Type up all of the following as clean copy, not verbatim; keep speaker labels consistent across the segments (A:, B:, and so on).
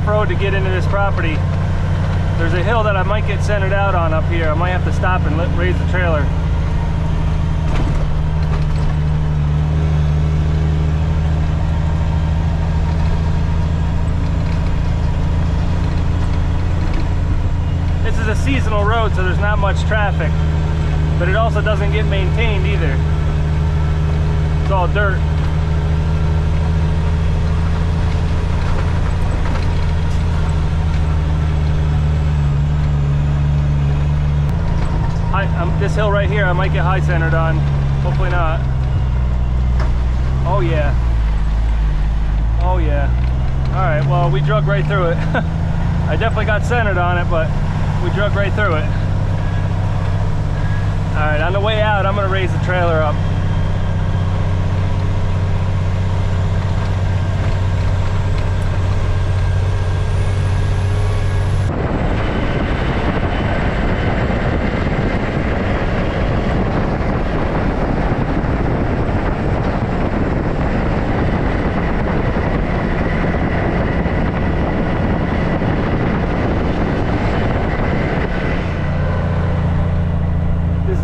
A: off-road to get into this property. There's a hill that I might get centered out on up here. I might have to stop and raise the trailer. This is a seasonal road, so there's not much traffic, but it also doesn't get maintained either. It's all dirt. This hill right here, I might get high centered on. Hopefully not. Oh yeah. Oh yeah. All right, well, we drug right through it. I definitely got centered on it, but we drug right through it. All right, on the way out, I'm gonna raise the trailer up.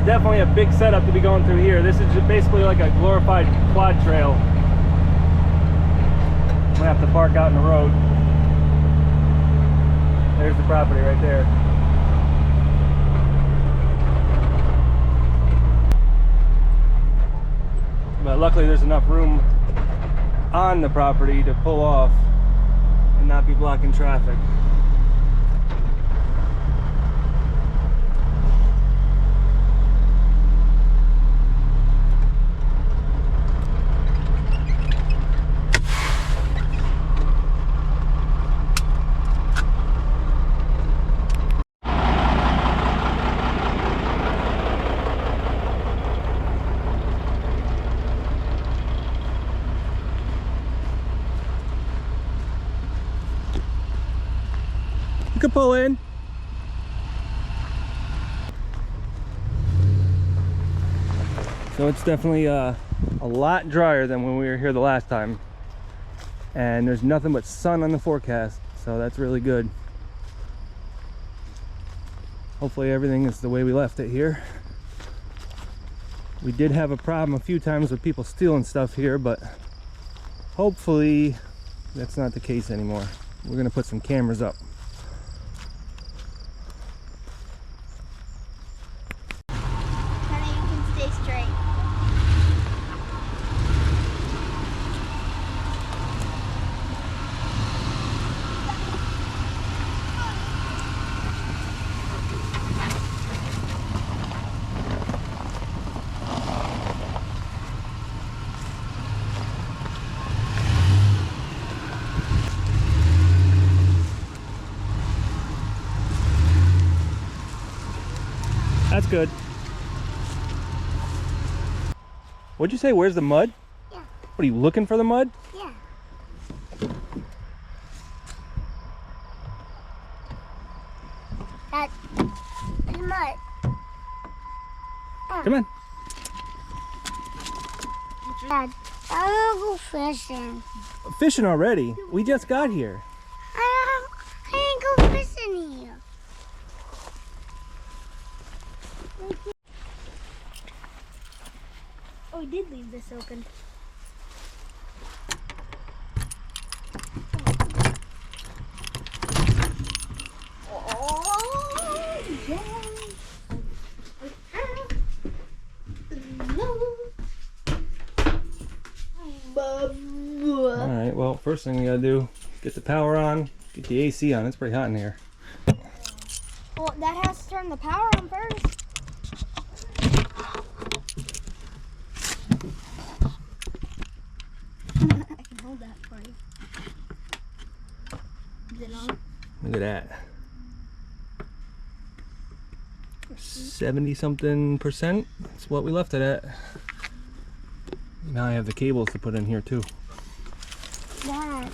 A: Definitely a big setup to be going through here. This is just basically like a glorified quad trail. I'm gonna have to park out in the road. There's the property right there. But luckily there's enough room on the property to pull off and not be blocking traffic. You can pull in. So it's definitely a lot drier than when we were here the last time. And there's nothing but sun on the forecast, so that's really good. Hopefully everything is the way we left it here. We did have a problem a few times with people stealing stuff here, but hopefully that's not the case anymore. We're gonna put some cameras up. That's good. What'd you say? Where's the mud? Yeah. What, are you looking for the mud?
B: Yeah. Dad, the mud.
A: Come on.
B: Dad, I want to go fishing.
A: Fishing already? We just got here.
B: I can't go fishing here. Oh, we did leave this open. Oh, yeah.
A: Alright, well, first thing we gotta do, get the power on, get the AC on. It's pretty hot in here.
B: Well, that has to turn the power on first. I can hold that for you. Is it on?
A: Look at that. 70-something%. That's what we left it at. Now I have the cables to put in here too.
B: Dad.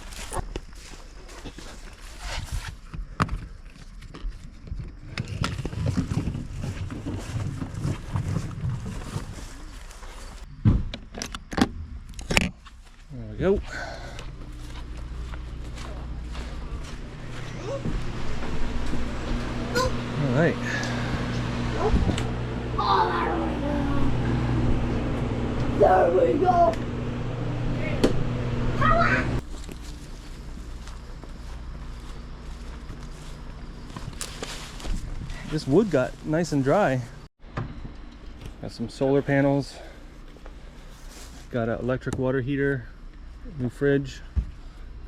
A: There we go.
B: There we go.
A: This wood got nice and dry. Got some solar panels. Got an electric water heater, new fridge.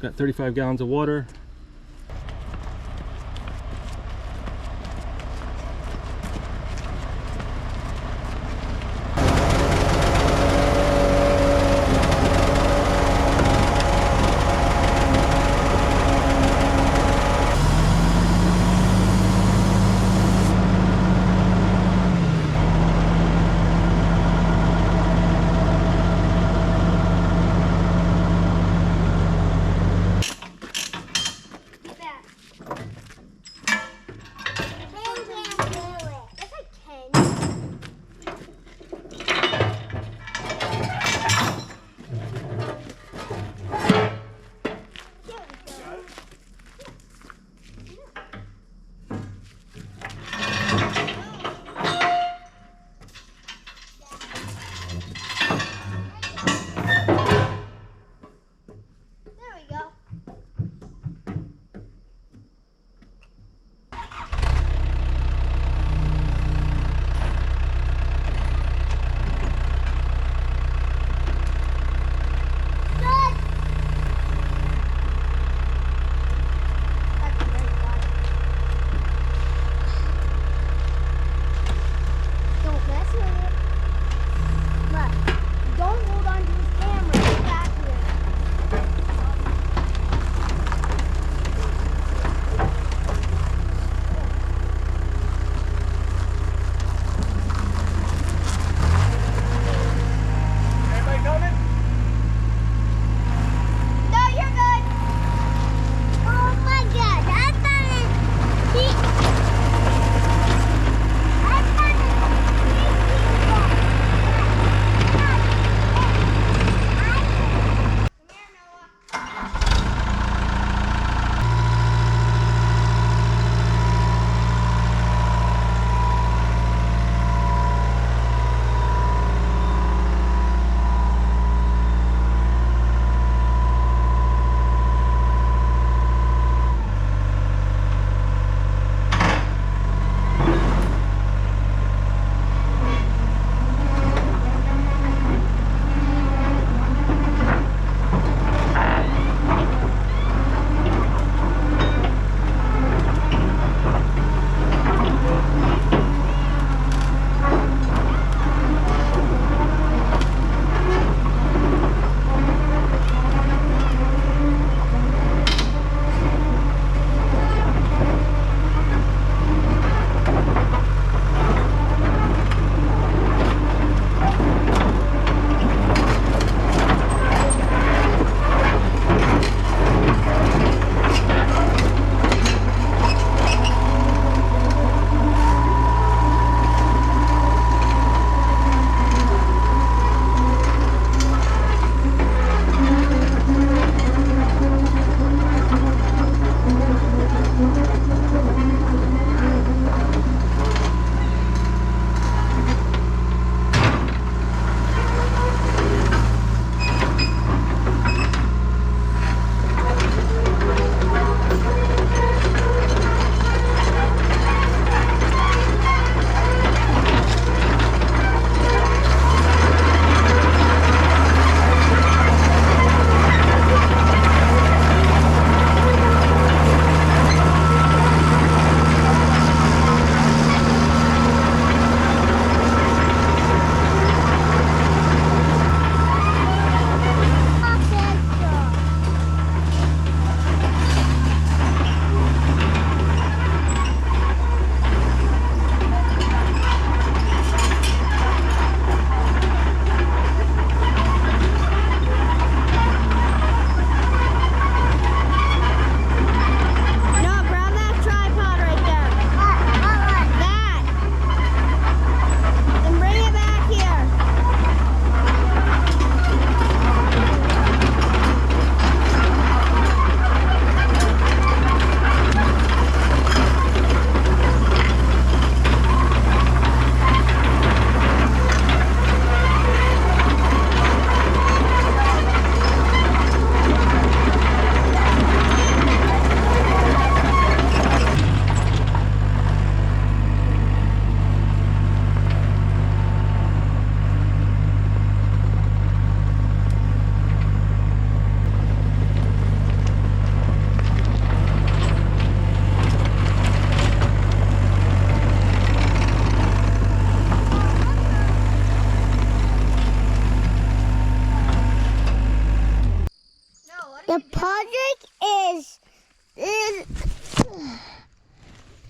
A: Got 35 gallons of water.
C: is.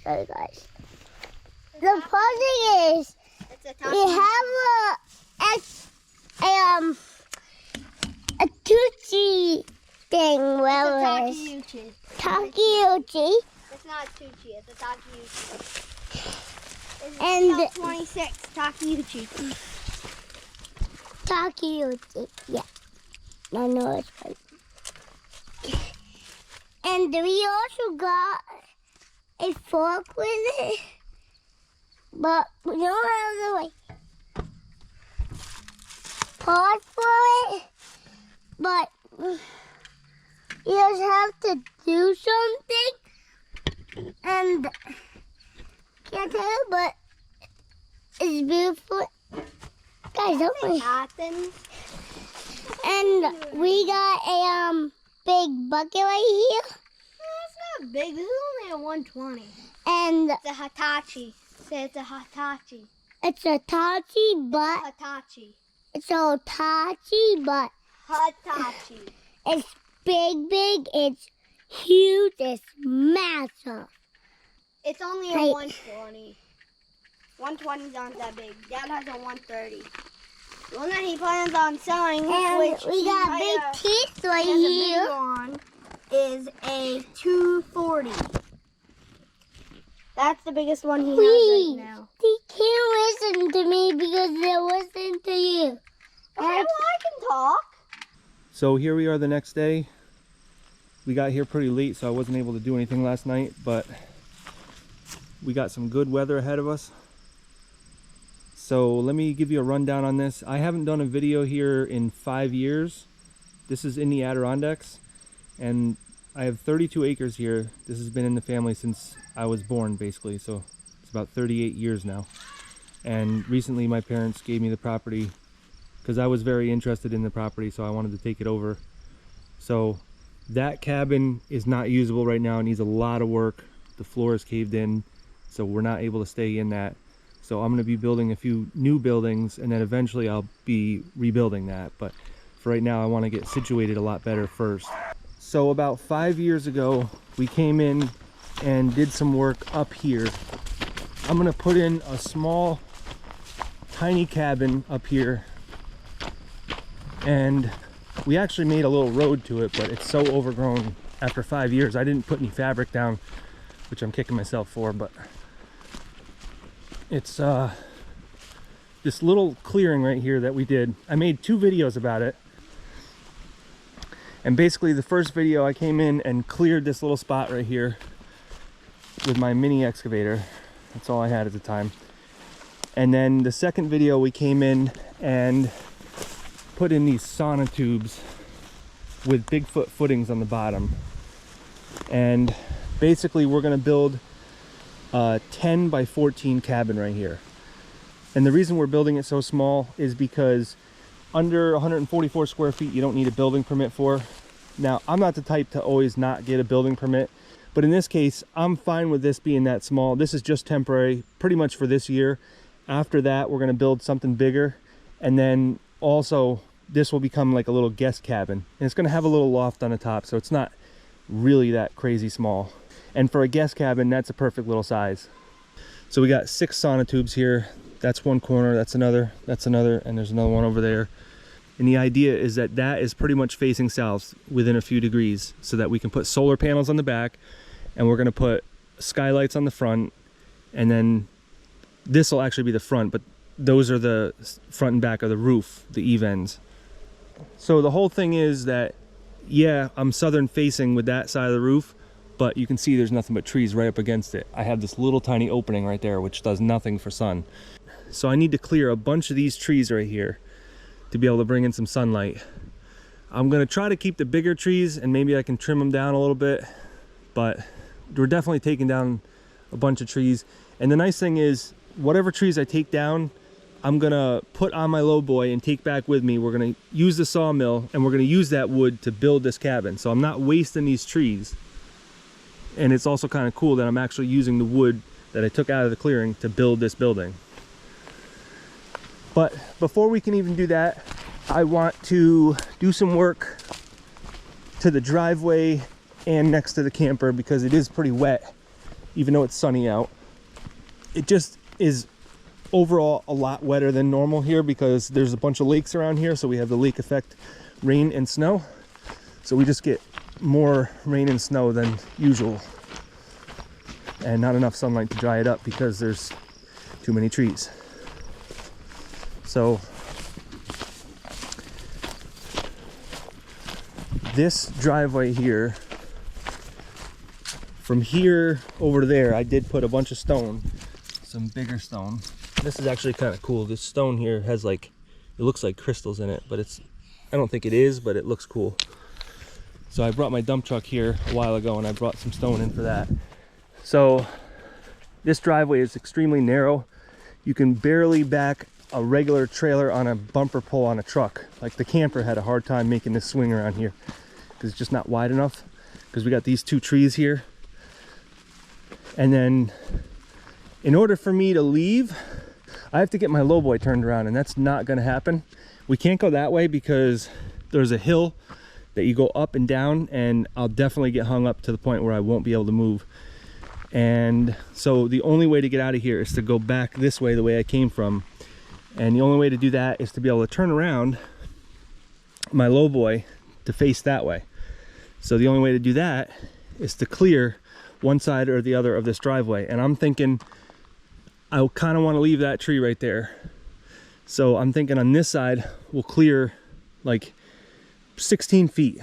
C: Sorry, guys. The fun thing is, we have a Tucci thing. Well,
B: Takeuchi.
C: Takeuchi.
B: It's not Tucci, it's a Takeuchi.
C: And
B: 26, Takeuchi.
C: Takeuchi, yeah. I know it's fun. And we also got a fork with it, but we don't have the part for it. But you just have to do something, and can't tell, but it's beautiful. Guys, help me.
B: Happens.
C: And we got a big bucket right here.
B: It's not big. This is only a 120.
C: And
B: It's a Hitachi. Say it's a Hitachi.
C: it's a Hitachi, but
B: Hitachi.
C: it's a Hitachi, but
B: Hitachi.
C: it's big, it's huge, it's massive.
B: It's only a
C: Hey.
B: 120. 120s aren't that big. Dad has a 130. The one that he plans on selling,
C: And
B: which
C: we got big teeth right here.
B: on, is a 240. That's the biggest one he
C: Please,
B: has right now.
C: they can't listen to me because they listen to you.
B: Okay, well, I can talk.
A: So here we are the next day. We got here pretty late, so I wasn't able to do anything last night, but we got some good weather ahead of us. So let me give you a rundown on this. I haven't done a video here in 5 years. This is in the Adirondacks, and I have 32 acres here. This has been in the family since I was born, basically, so it's about 38 years now. And recently my parents gave me the property because I was very interested in the property, so I wanted to take it over. So that cabin is not usable right now. It needs a lot of work. The floor is caved in, so we're not able to stay in that. So I'm going to be building a few new buildings, and then eventually I'll be rebuilding that. But for right now, I want to get situated a lot better first. So about 5 years ago, we came in and did some work up here. I'm going to put in a small, tiny cabin up here. And we actually made a little road to it, but it's so overgrown after 5 years. I didn't put any fabric down, which I'm kicking myself for, but it's this little clearing right here that we did. I made 2 videos about it. And basically the first video, I came in and cleared this little spot right here with my mini excavator. That's all I had at the time. And then the second video, we came in and put in these sauna tubes with Bigfoot footings on the bottom. And basically we're gonna build a 10 by 14 cabin right here. And the reason we're building it so small is because under 144 square feet you don't need a building permit for. Now, I'm not the type to always not get a building permit, but in this case I'm fine with this being that small. This is just temporary, pretty much for this year. After that, we're going to build something bigger, and then also this will become like a little guest cabin, and it's going to have a little loft on the top, so it's not really that crazy small. And for a guest cabin, that's a perfect little size. So we got 6 sauna tubes here. That's one corner, that's another, and there's another one over there. And the idea is that that is pretty much facing south within a few degrees, so that we can put solar panels on the back, and we're gonna put skylights on the front, and then this will actually be the front, but those are the front and back of the roof, the eave ends. So the whole thing is that, yeah, I'm southern facing with that side of the roof, but you can see there's nothing but trees right up against it. I have this little tiny opening right there, which does nothing for sun. So I need to clear a bunch of these trees right here to be able to bring in some sunlight. I'm gonna try to keep the bigger trees, and maybe I can trim them down a little bit, but we're definitely taking down a bunch of trees. And the nice thing is, whatever trees I take down, I'm gonna put on my lowboy and take back with me. We're gonna use the sawmill, and we're gonna use that wood to build this cabin. So I'm not wasting these trees. And it's also kind of cool that I'm actually using the wood that I took out of the clearing to build this building. But before we can even do that, I want to do some work to the driveway and next to the camper because it is pretty wet, even though it's sunny out. It just is overall a lot wetter than normal here because there's a bunch of lakes around here, so we have the lake effect, rain and snow. So we just get more rain and snow than usual, and not enough sunlight to dry it up because there's too many trees. So this driveway here, from here over to there, I did put a bunch of stone, some bigger stone. This is actually kind of cool. This stone here has like, it looks like crystals in it, but I don't think it is, but it looks cool. So I brought my dump truck here a while ago and I brought some stone in for that. So this driveway is extremely narrow. You can barely back a regular trailer on a bumper pull on a truck. Like the camper had a hard time making this swing around here because it's just not wide enough, because we got these two trees here. And then in order for me to leave, I have to get my lowboy turned around, and that's not going to happen. We can't go that way because there's a hill that you go up and down, and I'll definitely get hung up to the point where I won't be able to move. And so the only way to get out of here is to go back this way, the way I came from. And the only way to do that is to be able to turn around my lowboy to face that way. So the only way to do that is to clear one side or the other of this driveway. And I'm thinking I kind of want to leave that tree right there. So I'm thinking on this side, we'll clear like 16 feet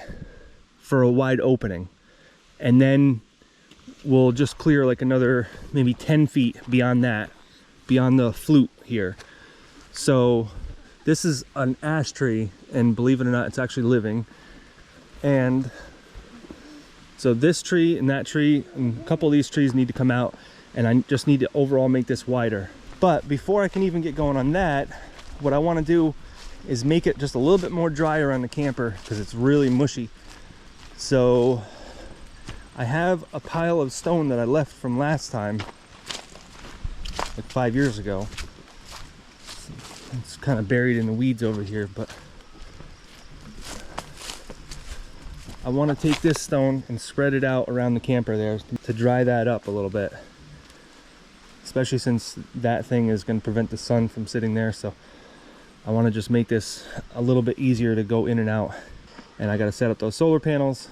A: for a wide opening. And then we'll just clear like another maybe 10 feet beyond that, beyond the flute here. So this is an ash tree, and believe it or not, it's actually living. And so this tree and that tree and a couple of these trees need to come out, and I just need to overall make this wider. But before I can even get going on that, what I want to do is make it just a little bit more drier on the camper because it's really mushy. So I have a pile of stone that I left from last time, like 5 years ago. It's kind of buried in the weeds over here, but I want to take this stone and spread it out around the camper there to dry that up a little bit, especially since that thing is going to prevent the sun from sitting there. So I want to just make this a little bit easier to go in and out, and I got to set up those solar panels.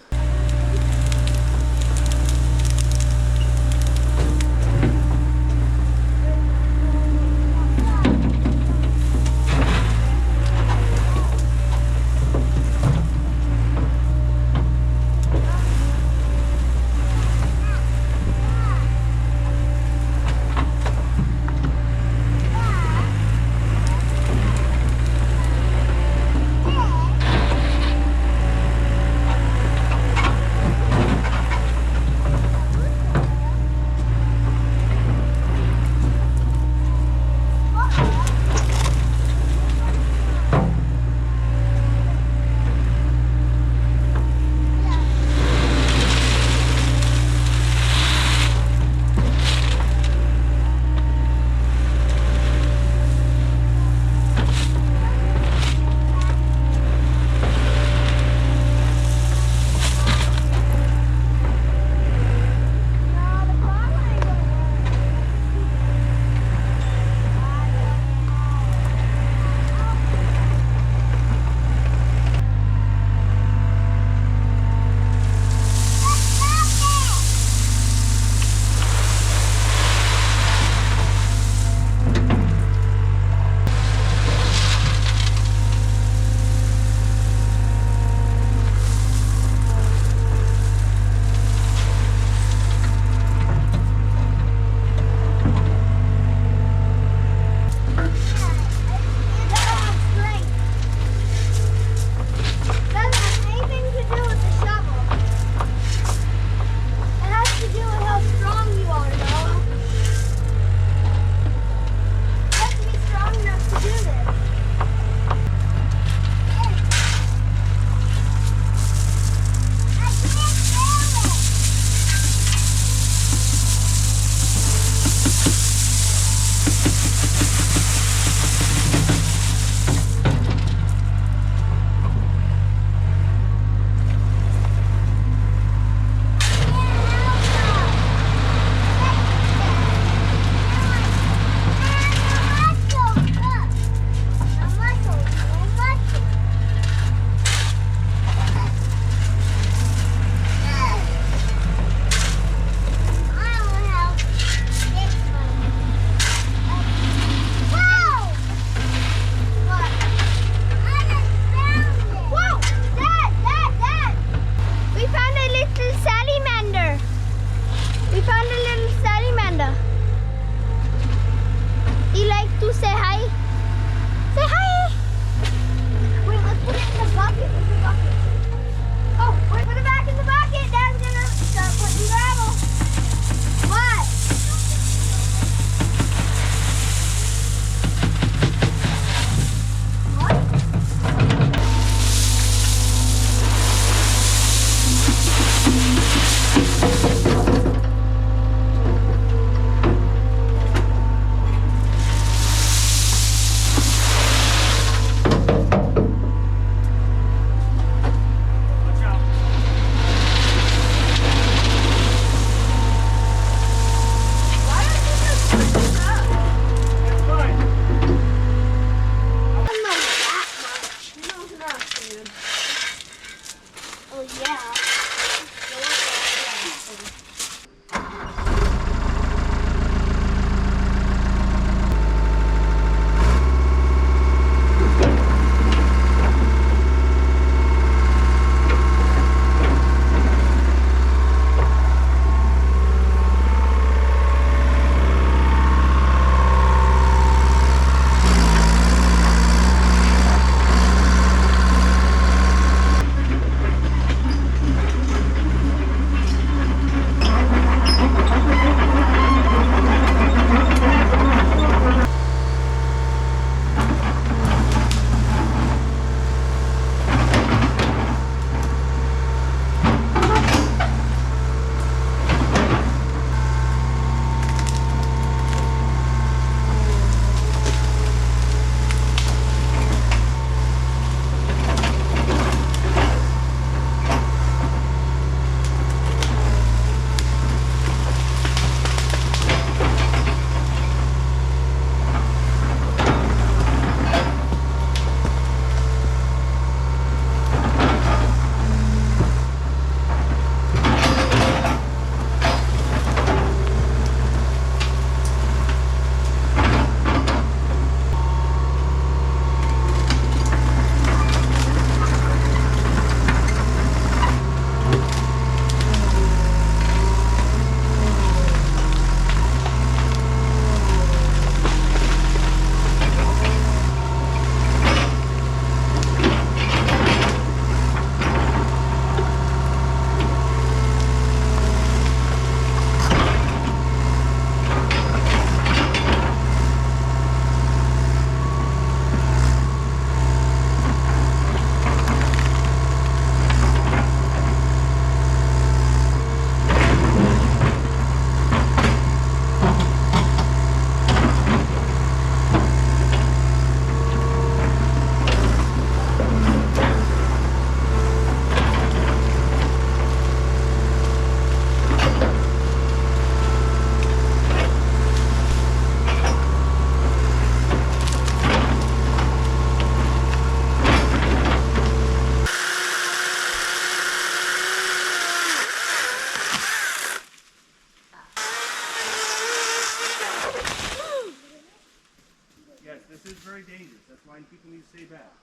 A: people need to stay back.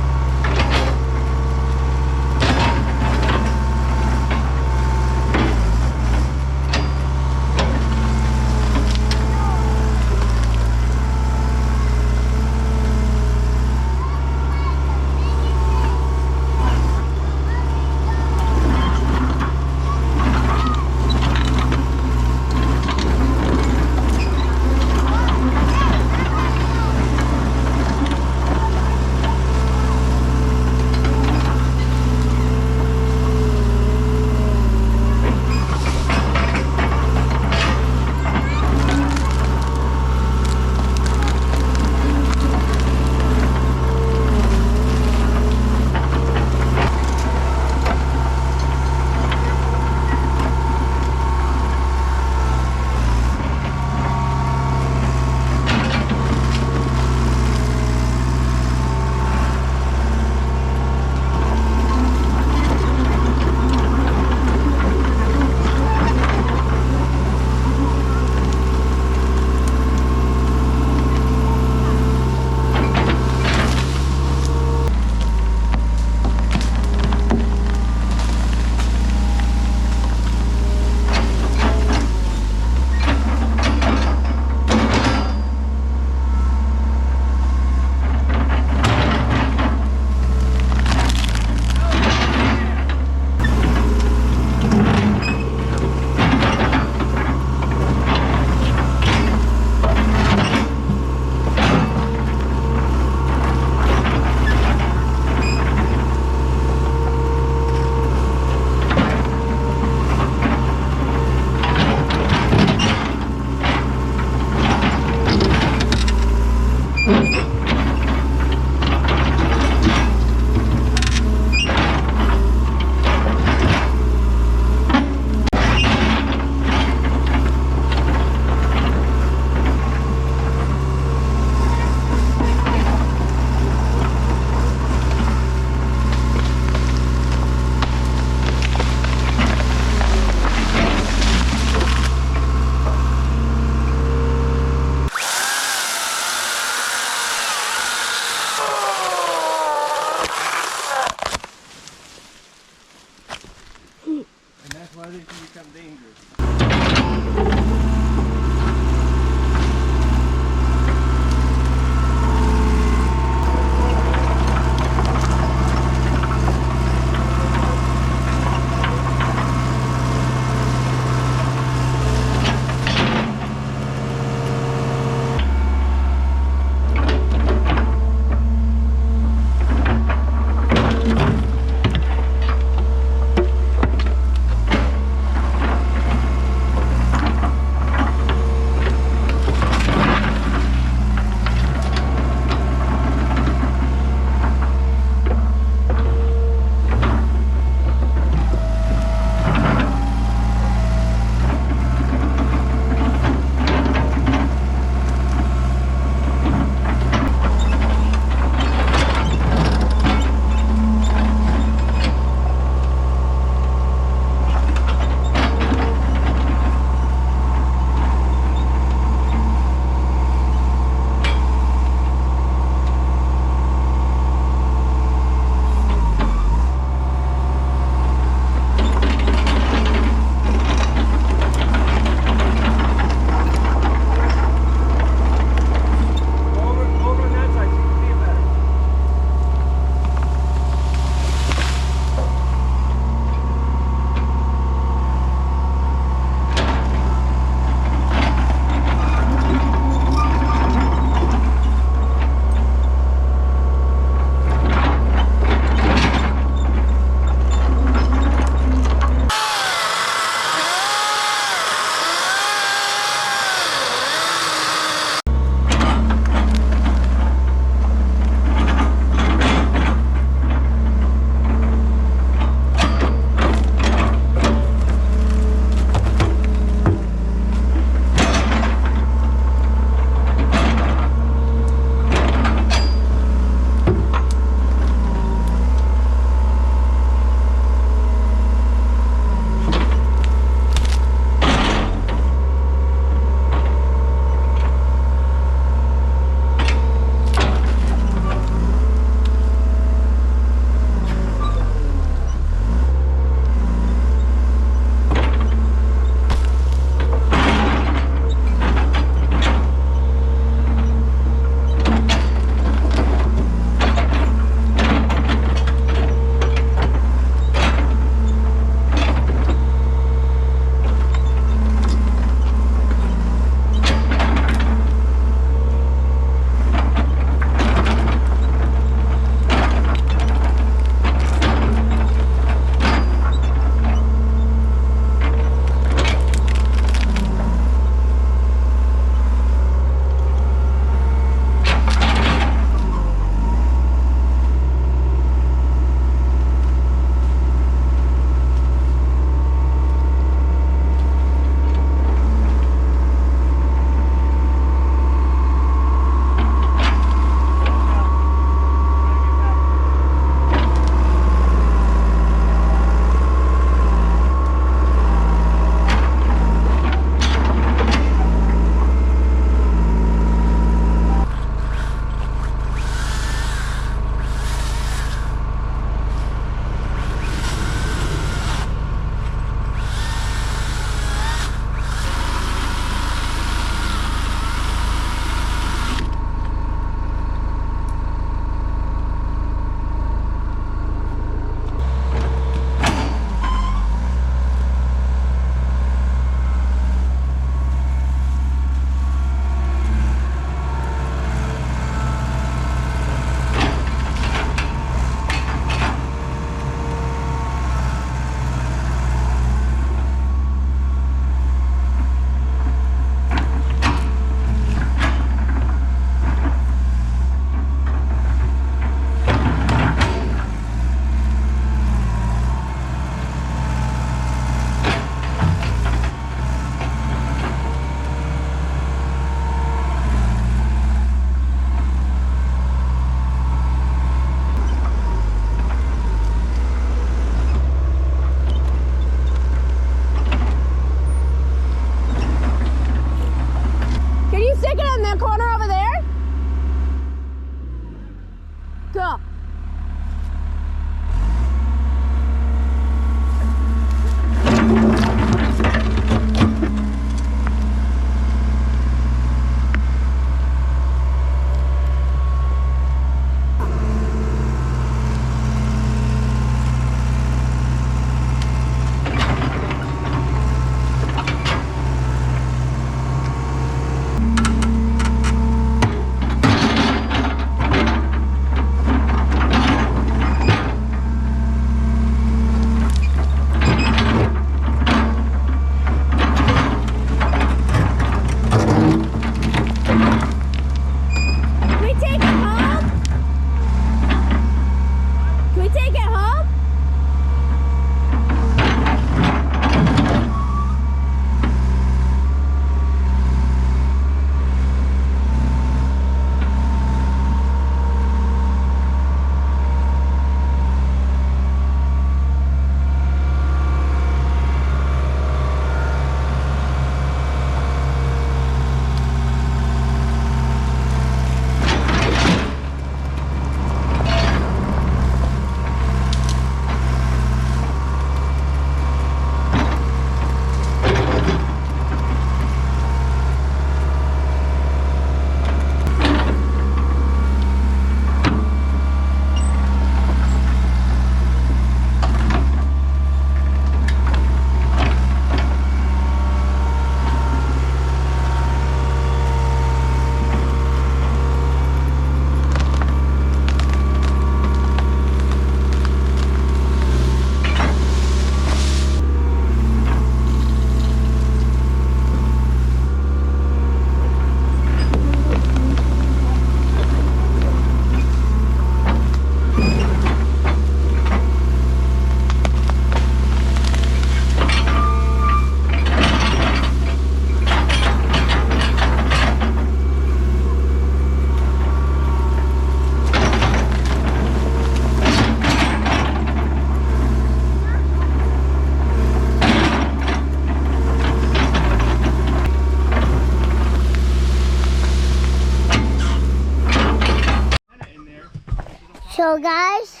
C: So guys,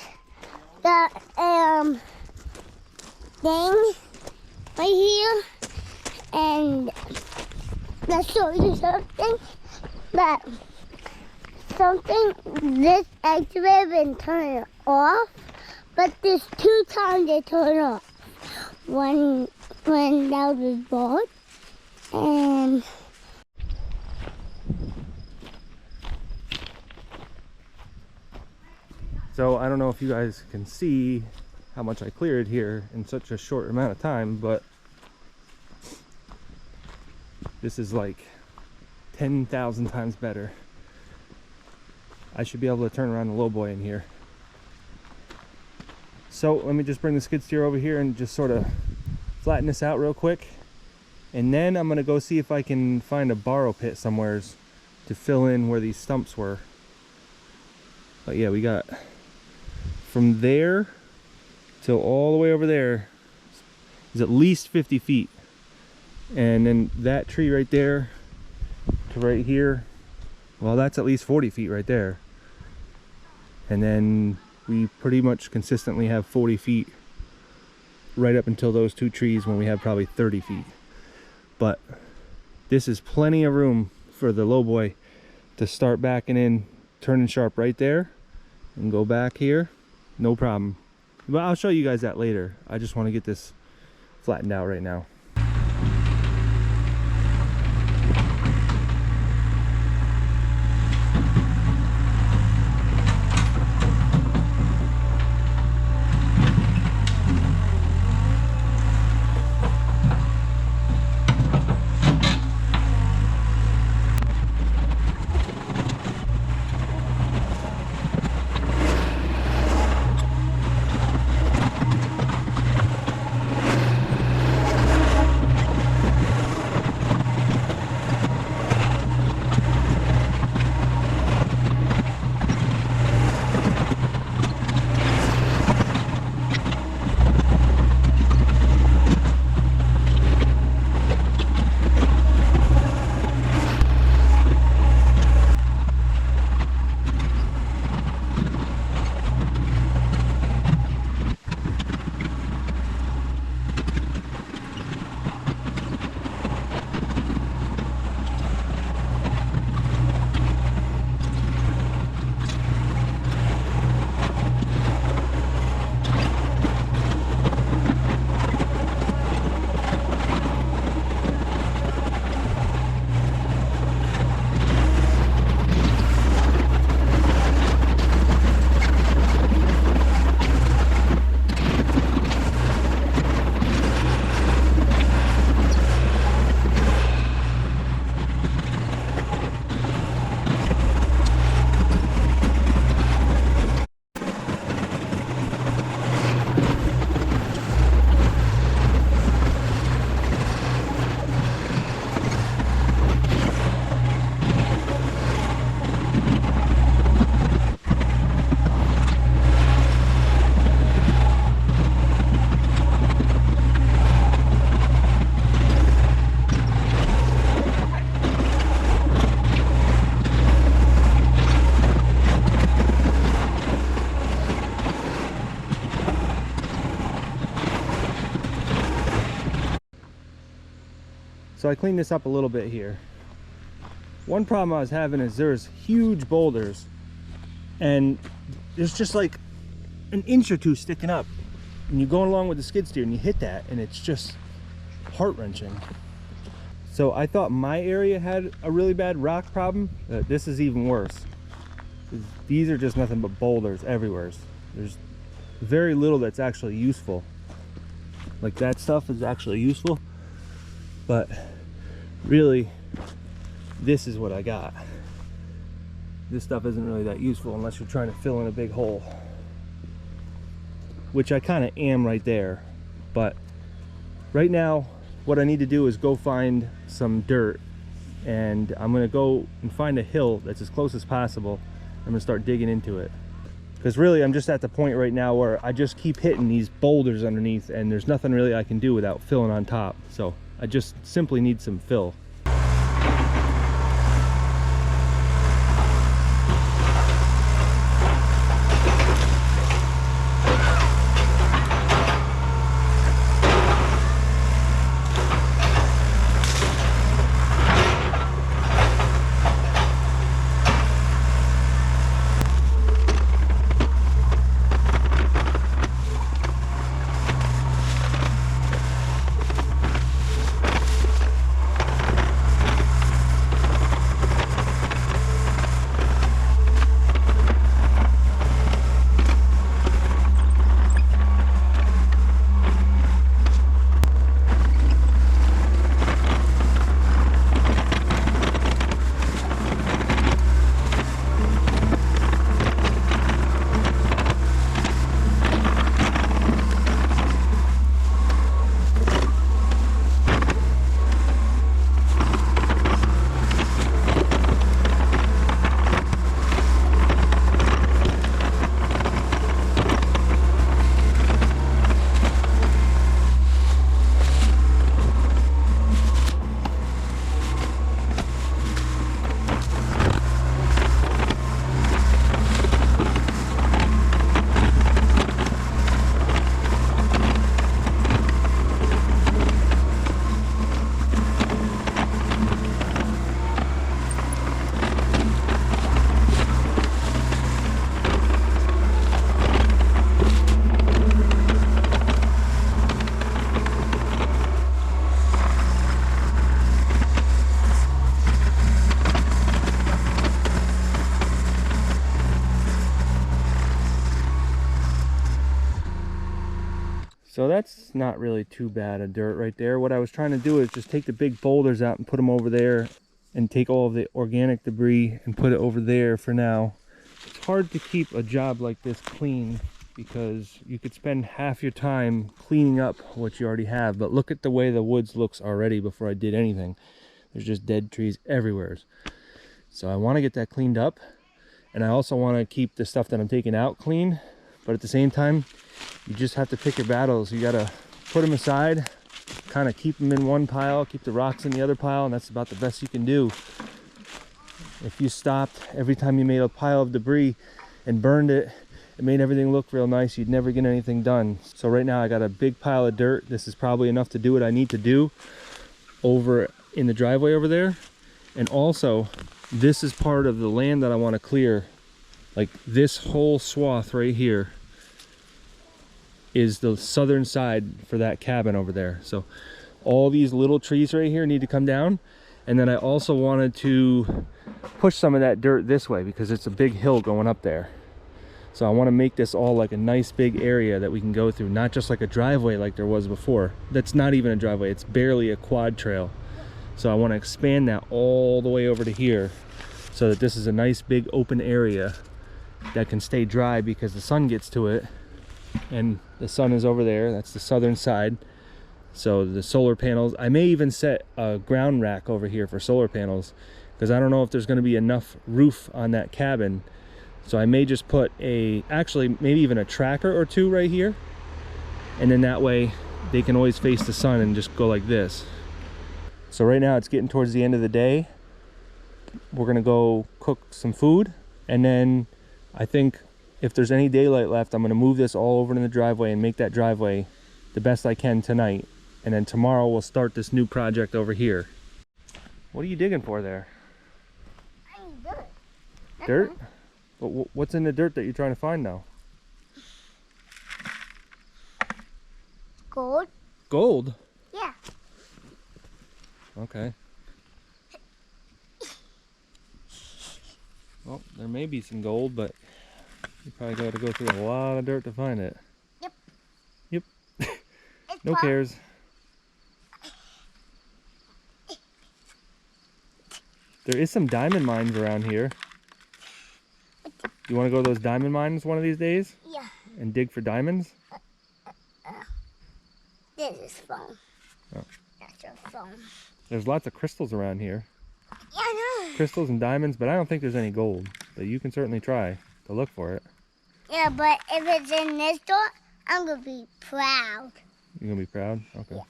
C: the thing right here, and let's show you something that this actually been turned off, but there's 2 times they turn off. When that was bought, and
A: so I don't know if you guys can see how much I cleared here in such a short amount of time, but this is like 10,000 times better. I should be able to turn around the lowboy in here. So let me just bring the skid steer over here and just sort of flatten this out real quick. And then I'm gonna go see if I can find a borrow pit somewheres to fill in where these stumps were. But yeah, we got from there till all the way over there is at least 50 feet. And then that tree right there to right here, well, that's at least 40 feet right there. And then we pretty much consistently have 40 feet right up until those 2 trees, when we have probably 30 feet. But this is plenty of room for the lowboy to start backing in, turning sharp right there, and go back here, no problem. But I'll show you guys that later. I just want to get this flattened out right now. So I cleaned this up a little bit here. One problem I was having is there's huge boulders and there's just like an inch or two sticking up, and you're going along with the skid steer and you hit that and it's just heart-wrenching. So I thought my area had a really bad rock problem. This is even worse. These are just nothing but boulders everywhere. There's very little that's actually useful. Like that stuff is actually useful, but really this is what I got. This stuff isn't really that useful unless you're trying to fill in a big hole, which I kind of am right there. But right now what I need to do is go find some dirt, and I'm gonna go and find a hill that's as close as possible. I'm gonna start digging into it, because really I'm just at the point right now where I just keep hitting these boulders underneath and there's nothing really I can do without filling on top. So I just simply need some fill. So that's not really too bad of dirt right there. What I was trying to do is just take the big boulders out and put them over there and take all of the organic debris and put it over there for now. It's hard to keep a job like this clean because you could spend half your time cleaning up what you already have. But look at the way the woods looks already before I did anything. There's just dead trees everywhere. So I want to get that cleaned up. And I also want to keep the stuff that I'm taking out clean. But at the same time, you just have to pick your battles. You got to put them aside, kind of keep them in one pile, keep the rocks in the other pile, and that's about the best you can do. If you stopped every time you made a pile of debris and burned it, it made everything look real nice, you'd never get anything done. So right now I got a big pile of dirt. This is probably enough to do what I need to do over in the driveway over there. And also, this is part of the land that I want to clear. Like this whole swath right here is the southern side for that cabin over there. So all these little trees right here need to come down. And then I also wanted to push some of that dirt this way because it's a big hill going up there. So I want to make this all like a nice big area that we can go through, not just like a driveway like there was before. That's not even a driveway, it's barely a quad trail. So I want to expand that all the way over to here so that this is a nice big open area that can stay dry because the sun gets to it. And the sun is over there, that's the southern side. So the solar panels, I may even set a ground rack over here for solar panels because I don't know if there's going to be enough roof on that cabin. So I may just put actually maybe even a tracker or two right here, and then that way they can always face the sun and just go like this. So right now it's getting towards the end of the day. We're gonna go cook some food, and then I think if there's any daylight left, I'm gonna move this all over in the driveway and make that driveway the best I can tonight. And then tomorrow we'll start this new project over here. What are you digging for there?
C: I need dirt.
A: Dirt? What's in the dirt that you're trying to find now?
C: Gold.
A: Gold?
C: Yeah.
A: Okay. Well, there may be some gold, but you probably got to go through a lot of dirt to find it.
C: Yep.
A: Yep. No cares. There is some diamond mines around here. You want to go to those diamond mines one of these days?
C: Yeah.
A: And dig for diamonds?
C: This is phone.
A: Oh.
C: That's your phone.
A: There's lots of crystals around here.
C: Yeah, I know.
A: Crystals and diamonds, but I don't think there's any gold. But you can certainly try to look for it.
C: Yeah, but if it's in this door, I'm going to be proud.
A: You're going to be proud? Okay.
C: Yeah.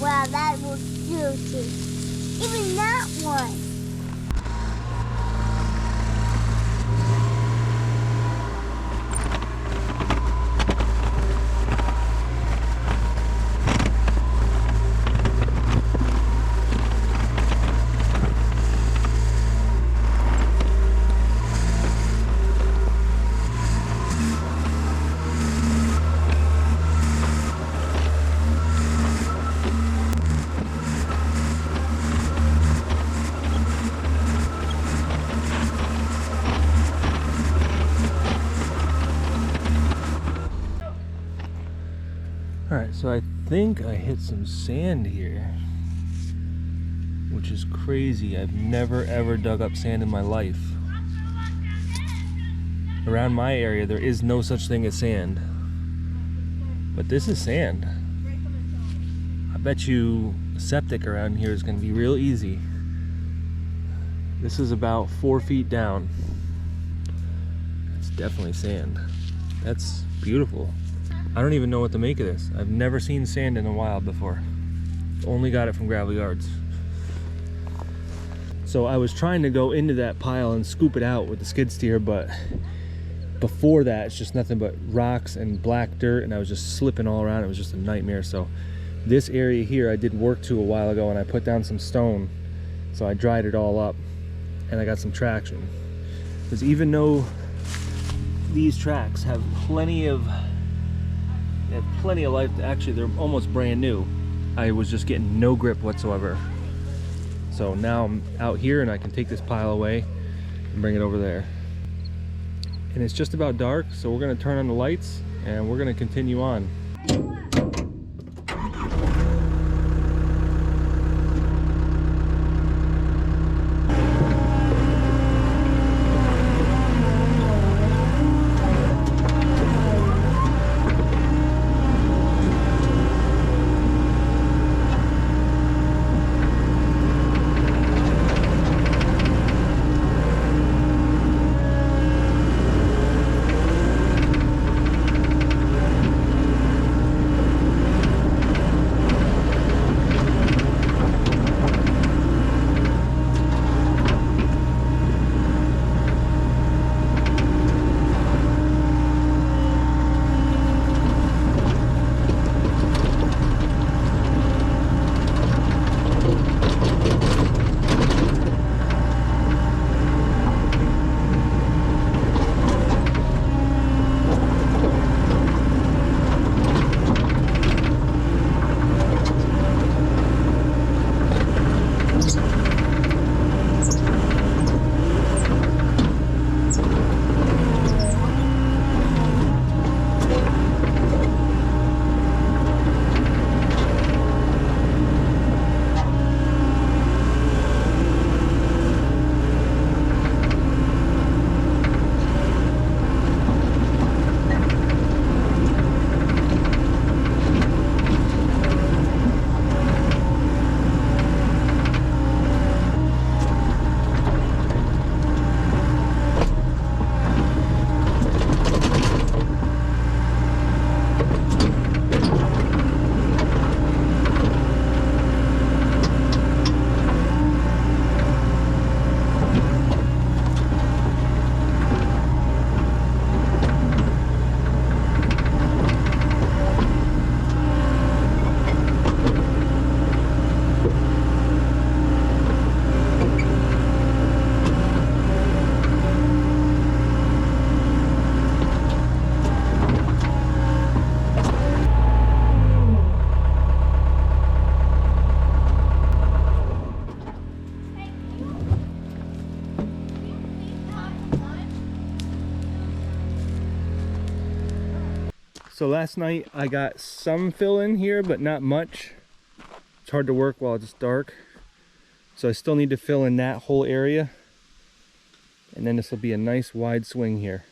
C: Wow, that was juicy. Even that one.
A: Alright, so I think I hit some sand here, which is crazy. I've never ever dug up sand in my life. Around my area there is no such thing as sand, but this is sand. I bet you septic around here is going to be real easy. This is about 4 feet down. It's definitely sand. That's beautiful. I don't even know what to make of this. I've never seen sand in the wild before. Only got it from gravel yards. So I was trying to go into that pile and scoop it out with the skid steer, but before that it's just nothing but rocks and black dirt, and I was just slipping all around. It was just a nightmare. So this area here I did work to a while ago, and I put down some stone, So I dried it all up and I got some traction. Because even though these tracks have plenty of life, actually they're almost brand new, I was just getting no grip whatsoever. So now I'm out here and I can take this pile away and bring it over there. And it's just about dark, so we're gonna turn on the lights and we're gonna continue on. So last night I got some fill in here, but not much. It's hard to work while it's dark. So I still need to fill in that whole area. And then this will be a nice wide swing here.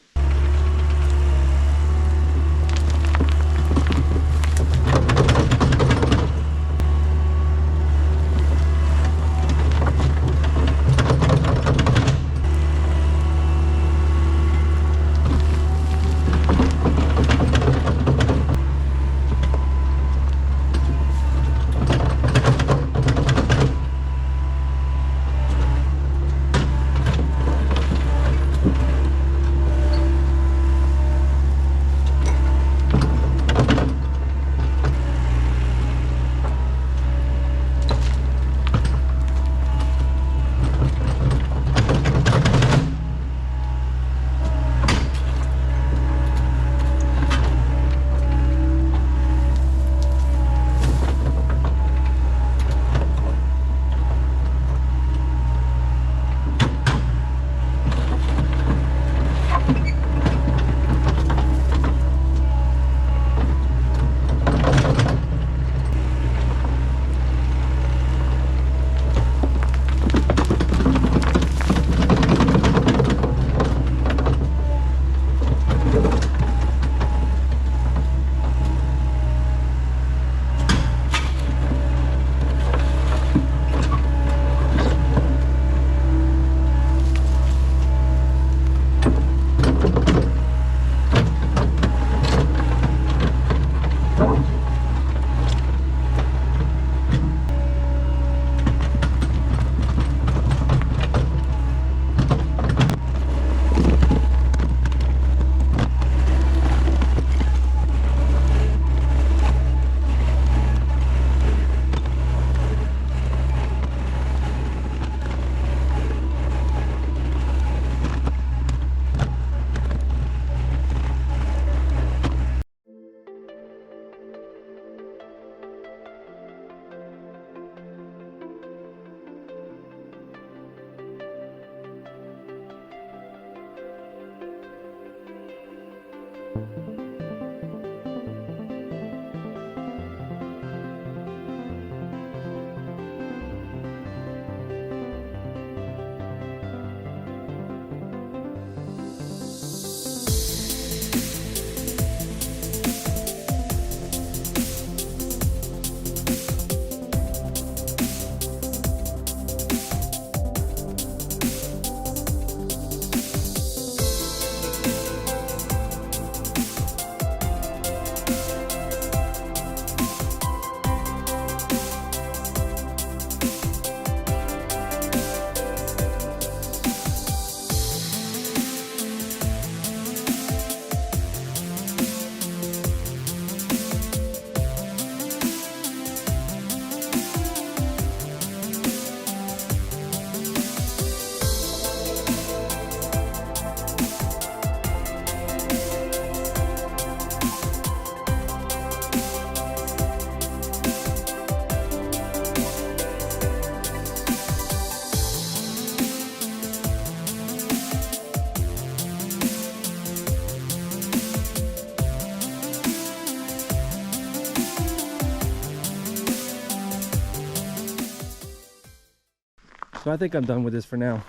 A: So I think I'm done with this for now.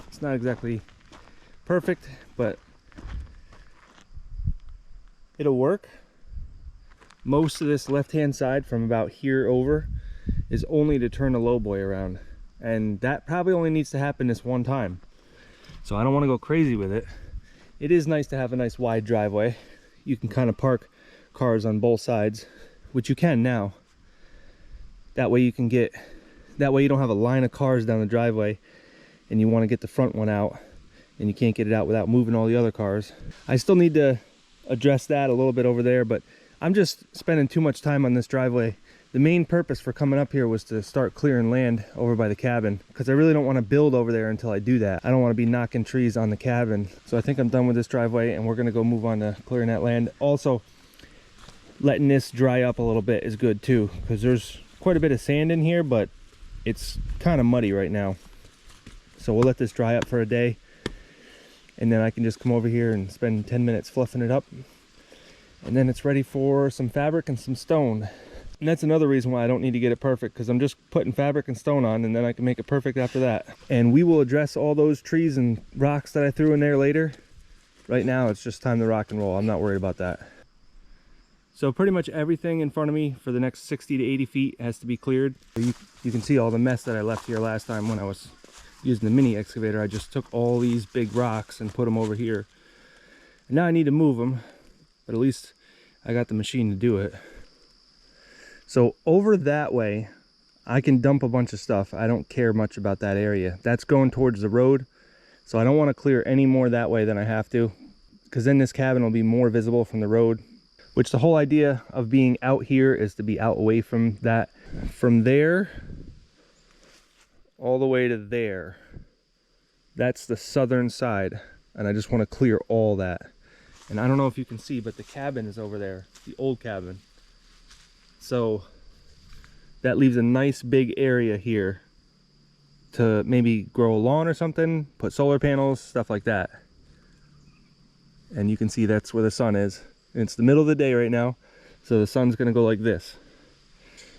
A: It's not exactly perfect, but it'll work. Most of this left-hand side from about here over is only to turn the lowboy around. And that probably only needs to happen this one time. So I don't want to go crazy with it. It is nice to have a nice wide driveway. You can kind of park cars on both sides, which you can now. That way you can get, that way you don't have a line of cars down the driveway and you want to get the front one out and you can't get it out without moving all the other cars. I still need to address that a little bit over there, but I'm just spending too much time on this driveway. The main purpose for coming up here was to start clearing land over by the cabin, because I really don't want to build over there until I do that. I don't want to be knocking trees on the cabin. So I think I'm done with this driveway and we're going to go move on to clearing that land. Also, letting this dry up a little bit is good too, because there's quite a bit of sand in here, but it's kind of muddy right now. So we'll let this dry up for a day, and then I can just come over here and spend 10 minutes fluffing it up, and then it's ready for some fabric and some stone. And that's another reason why I don't need to get it perfect, because I'm just putting fabric and stone on, and then I can make it perfect after that. And we will address all those trees and rocks that I threw in there later. Right now it's just time to rock and roll. I'm not worried about that. So pretty much everything in front of me for the next 60 to 80 feet has to be cleared. You can see all the mess that I left here last time when I was using the mini excavator. I just took all these big rocks and put them over here. And now I need to move them, but at least I got the machine to do it. So over that way, I can dump a bunch of stuff. I don't care much about that area. That's going towards the road. So I don't want to clear any more that way than I have to, because then this cabin will be more visible from the road. Which the whole idea of being out here is to be out away from that. From there all the way to there, that's the southern side, and I just want to clear all that. And I don't know if you can see, but the cabin is over there, the old cabin. So that leaves a nice big area here to maybe grow a lawn or something, put solar panels, stuff like that. And you can see that's where the sun is. And it's the middle of the day right now, so the sun's going to go like this.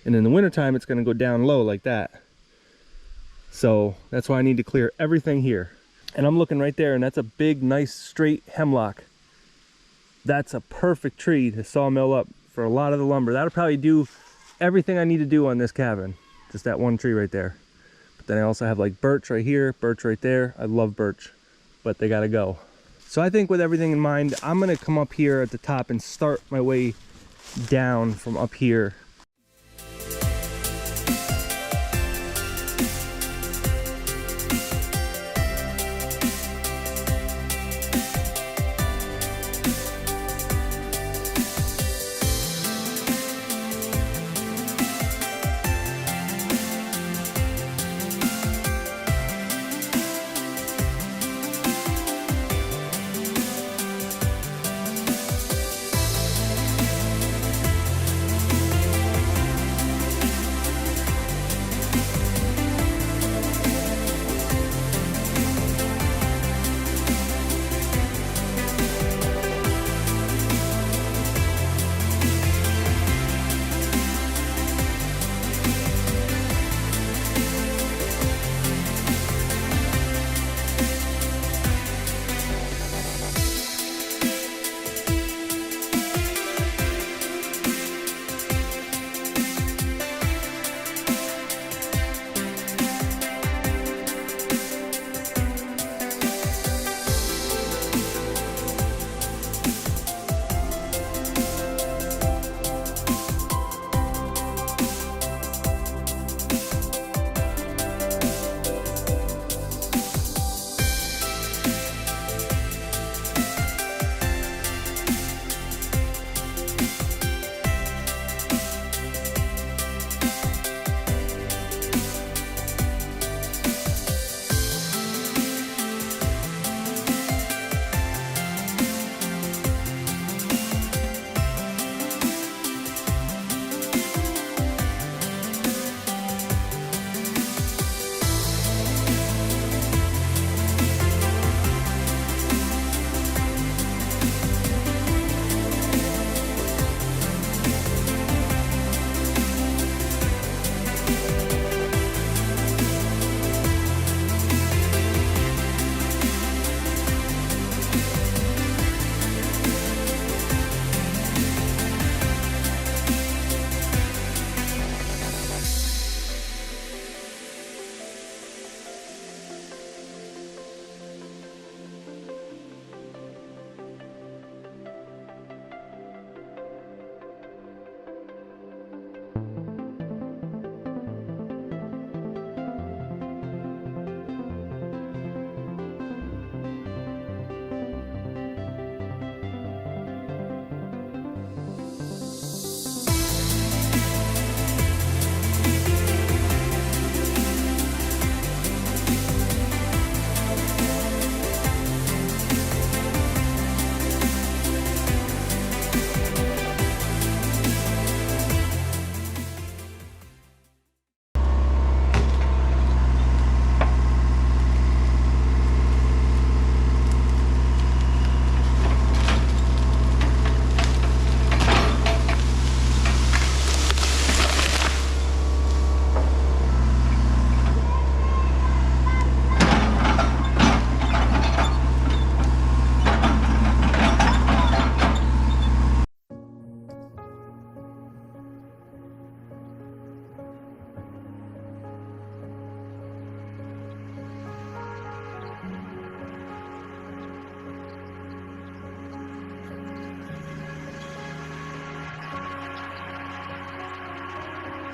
A: And in the wintertime, it's going to go down low like that. So that's why I need to clear everything here. And I'm looking right there, and that's a big, nice, straight hemlock. That's a perfect tree to sawmill up for a lot of the lumber. That'll probably do everything I need to do on this cabin. Just that one tree right there. But then I also have like birch right here, birch right there. I love birch, but they got to go. So I think with everything in mind, I'm going to come up here at the top and start my way down from up here.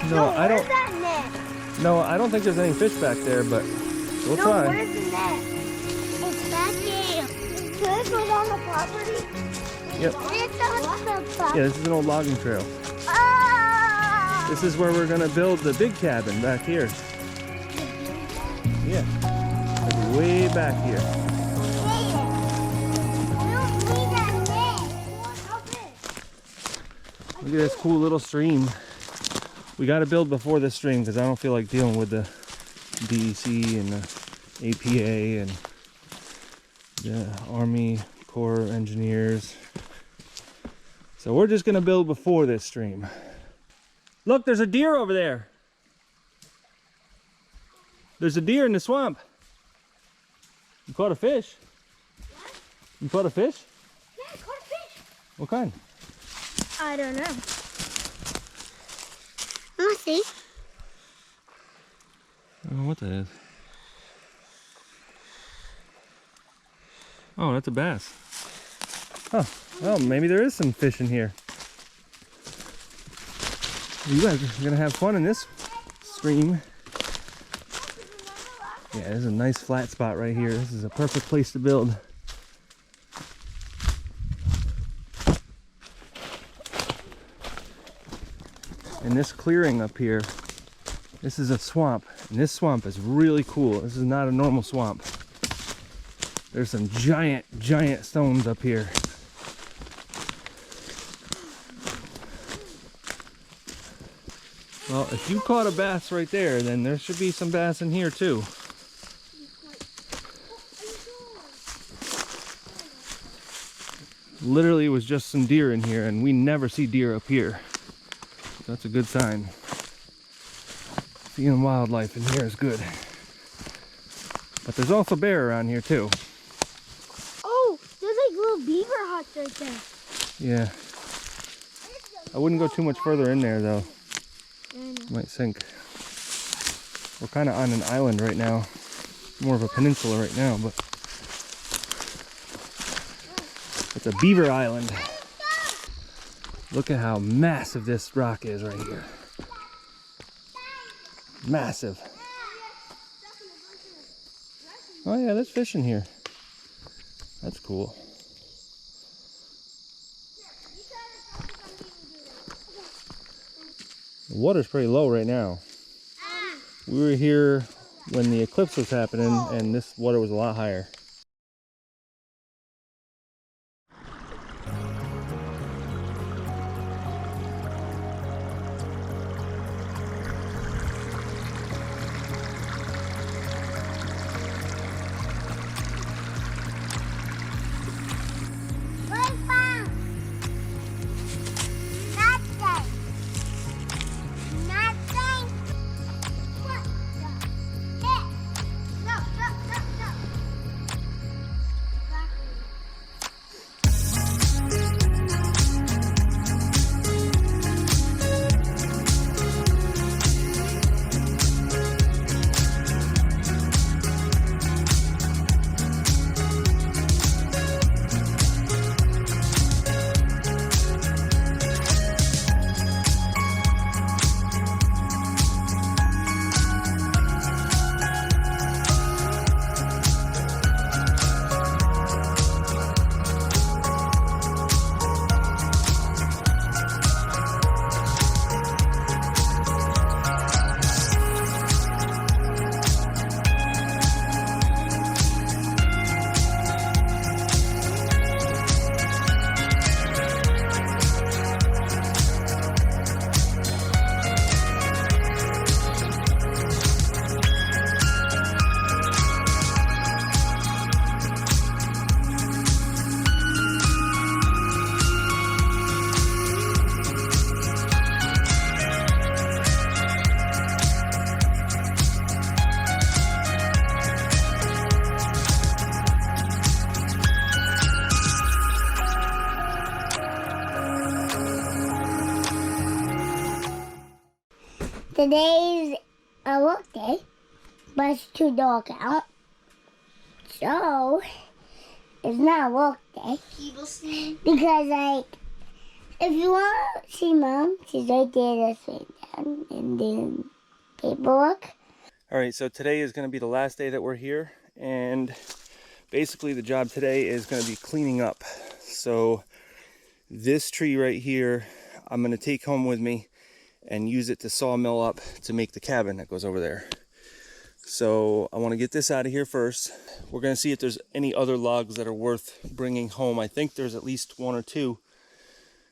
A: No, I don't.
B: Where's that net?
A: No, I don't think there's any fish back there, but we'll
B: No,
A: try.
B: where's the net?
C: It's back here.
B: This was on the property?
A: Yep.
C: It's on the top.
A: Yeah, this is an old logging trail.
C: Ah!
A: This is where we're gonna build the big cabin back here. Yeah, like way back here. Look at this cool little stream. We got to build before this stream because I don't feel like dealing with the DEC and the APA and the Army Corps engineers. So we're just gonna build before this stream. Look, there's a deer over there. There's a deer in the swamp. You caught a fish?
B: What?
A: You caught a fish?
B: Yeah, I caught a fish.
A: What kind?
B: I don't know.
C: Let's see.
A: I don't know what that is. Oh, that's a bass. Oh, well, maybe there is some fish in here. You guys are gonna have fun in this stream. Yeah, this is a nice flat spot right here. This is a perfect place to build. And this clearing up here, this is a swamp, and this swamp is really cool. This is not a normal swamp. There's some giant stones up here. Well, if you caught a bass right there, then there should be some bass in here too. Literally, it was just some deer in here, and we never see deer up here. That's a good sign. Seeing wildlife in here is good. But there's also bear around here too.
B: Oh, there's like little beaver huts right there.
A: Yeah. I wouldn't go too much further in there though. Might sink. We're kind of on an island right now. More of a peninsula right now, but it's a beaver island. Look at how massive this rock is right here. Massive. Oh yeah, there's fish in here. That's cool. The water's pretty low right now. We were here when the eclipse was happening and this water was a lot higher.
C: today's a work day, but it's too dark out. So, it's not a work day. Because, like, if you want to see Mom, she's right there, just right down, and then paperwork.
A: All right, so today is going to be the last day that we're here, and basically the job today is going to be cleaning up. So this tree right here, I'm going to take home with me and use it to sawmill up to make the cabin that goes over there. So I want to get this out of here first. We're going to see if there's any other logs that are worth bringing home. I think there's at least 1 or 2.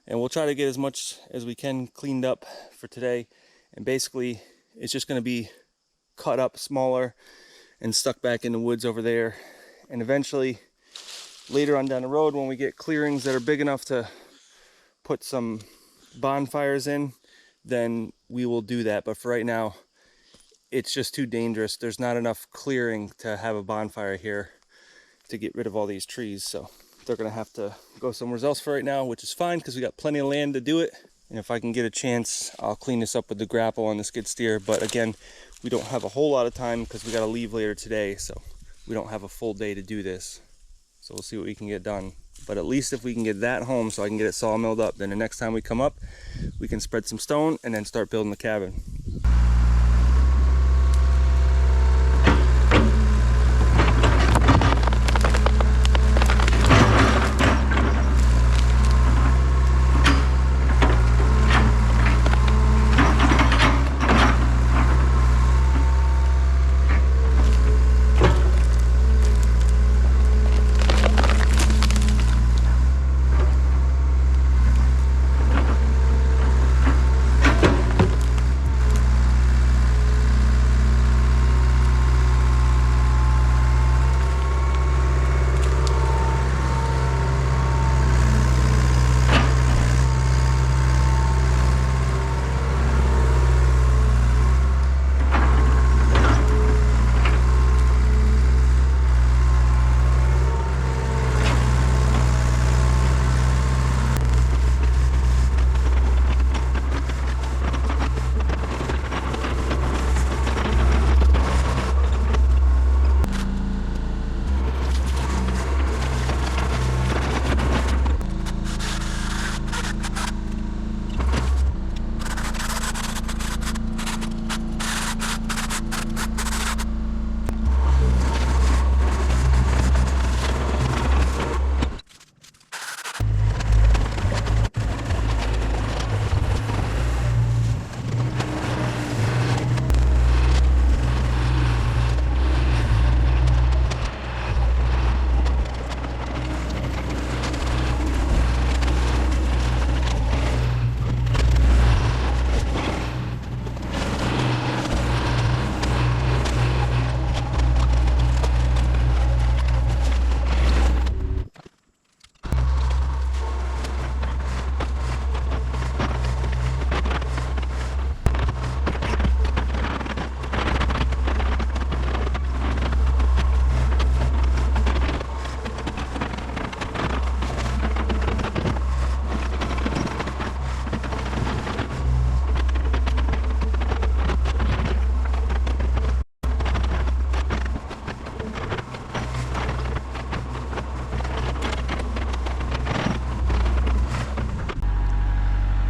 A: And we'll try to get as much as we can cleaned up for today. And basically, it's just going to be cut up smaller and stuck back in the woods over there. And eventually, later on down the road, when we get clearings that are big enough to put some bonfires in, then we will do that. But for right now, it's just too dangerous. There's not enough clearing to have a bonfire here to get rid of all these trees. So they're gonna have to go somewhere else for right now, which is fine because we got plenty of land to do it. And if I can get a chance, I'll clean this up with the grapple on the skid steer. But again, we don't have a whole lot of time because we gotta leave later today. So we don't have a full day to do this. So we'll see what we can get done. But at least if we can get that home so I can get it sawmilled up, then the next time we come up, we can spread some stone and then start building the cabin.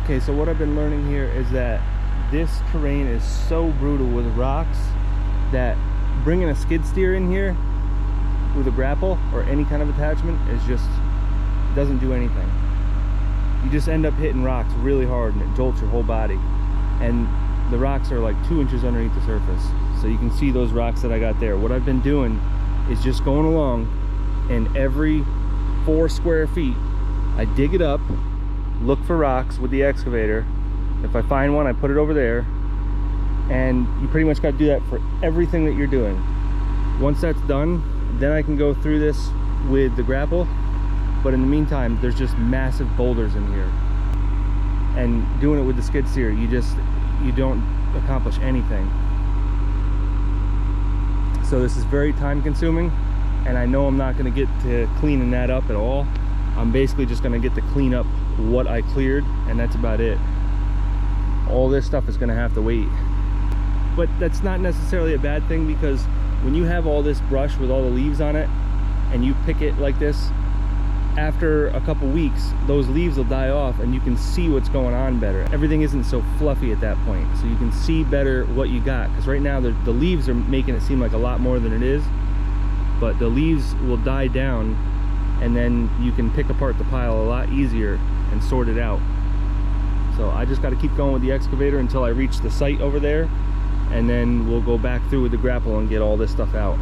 A: Okay, so what I've been learning here is that this terrain is so brutal with rocks that bringing a skid steer in here with a grapple or any kind of attachment is just doesn't do anything. You just end up hitting rocks really hard and it jolts your whole body. And the rocks are like 2 inches underneath the surface. So you can see those rocks that I got there. What I've been doing is just going along, and every 4 square feet I dig it up, look for rocks with the excavator. If I find one, I put it over there. And you pretty much got to do that for everything that you're doing. Once that's done, then I can go through this with the grapple. But in the meantime, there's just massive boulders in here. And doing it with the skid steer, you don't accomplish anything. So this is very time consuming, and I know I'm not going to get to cleaning that up at all. I'm basically just going to get to clean up what I cleared, and that's about it. All this stuff is going to have to wait. but that's not necessarily a bad thing, because when you have all this brush with all the leaves on it and you pick it like this, after a couple weeks those leaves will die off and you can see what's going on better. Everything isn't so fluffy at that point, so you can see better what you got, because right now the leaves are making it seem like a lot more than it is, but the leaves will die down and then you can pick apart the pile a lot easier and sort it out. So I just got to keep going with the excavator until I reach the site over there, and then we'll go back through with the grapple and get all this stuff out.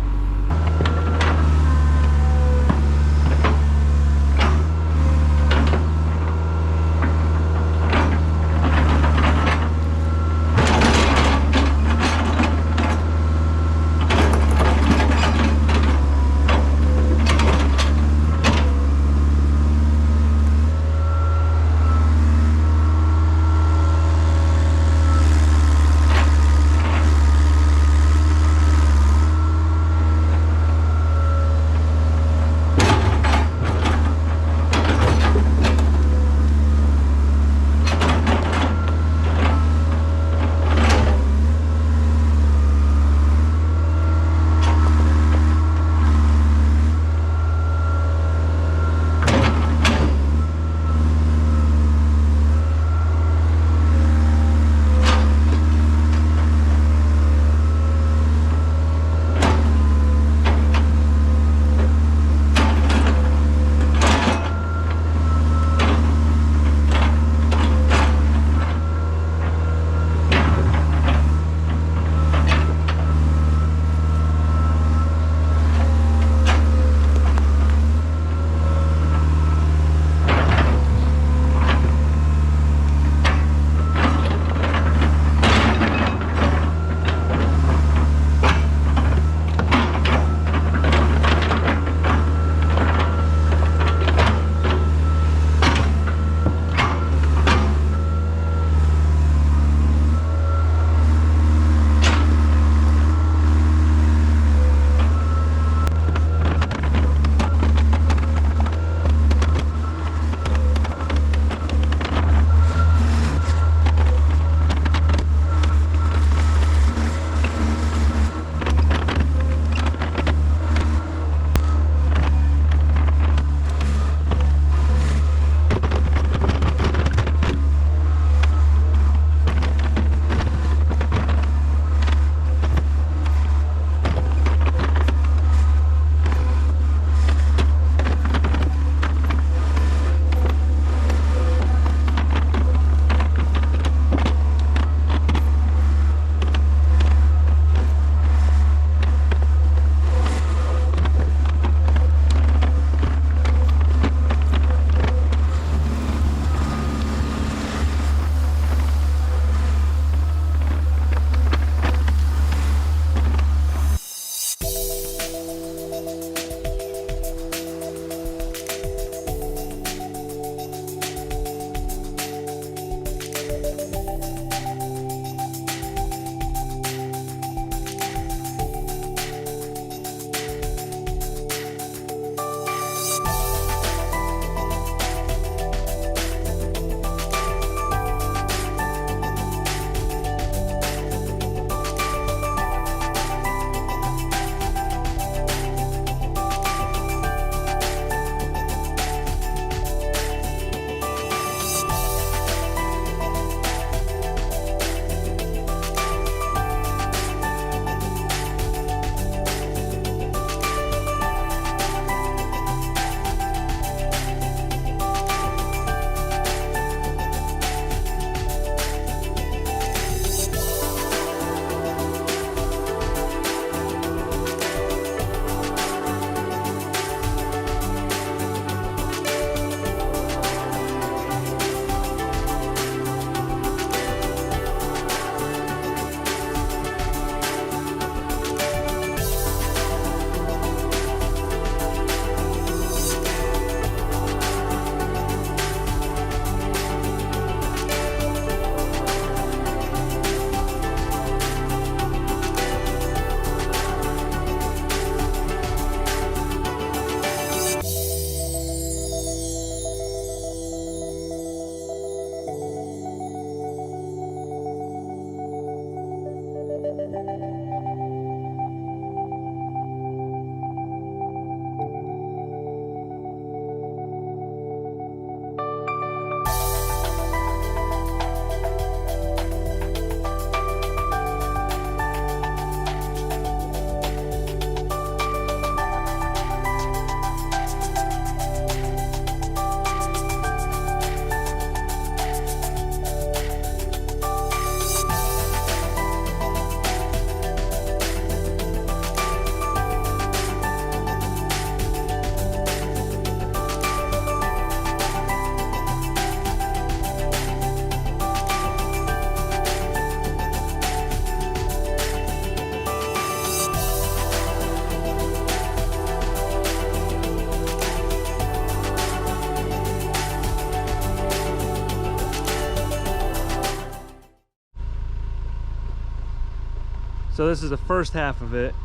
A: So this is the first half of it,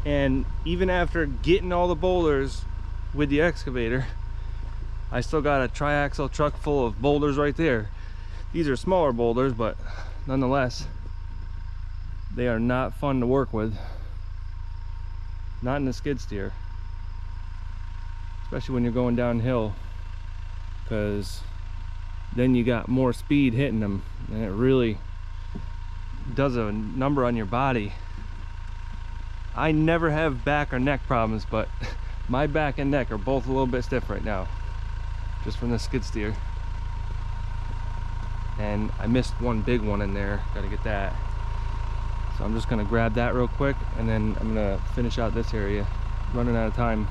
A: and even after getting all the boulders with the excavator, I still got a triaxle truck full of boulders right there. These are smaller boulders, but nonetheless, they are not fun to work with. Not in the skid steer, especially when you're going downhill, because then you got more speed hitting them, and it really does a number on your body. I never have back or neck problems, but my back and neck are both a little bit stiff right now, just from the skid steer. And I missed one big one in there, gotta get that. So I'm just gonna grab that real quick, and then I'm gonna finish out this area. Running out of time.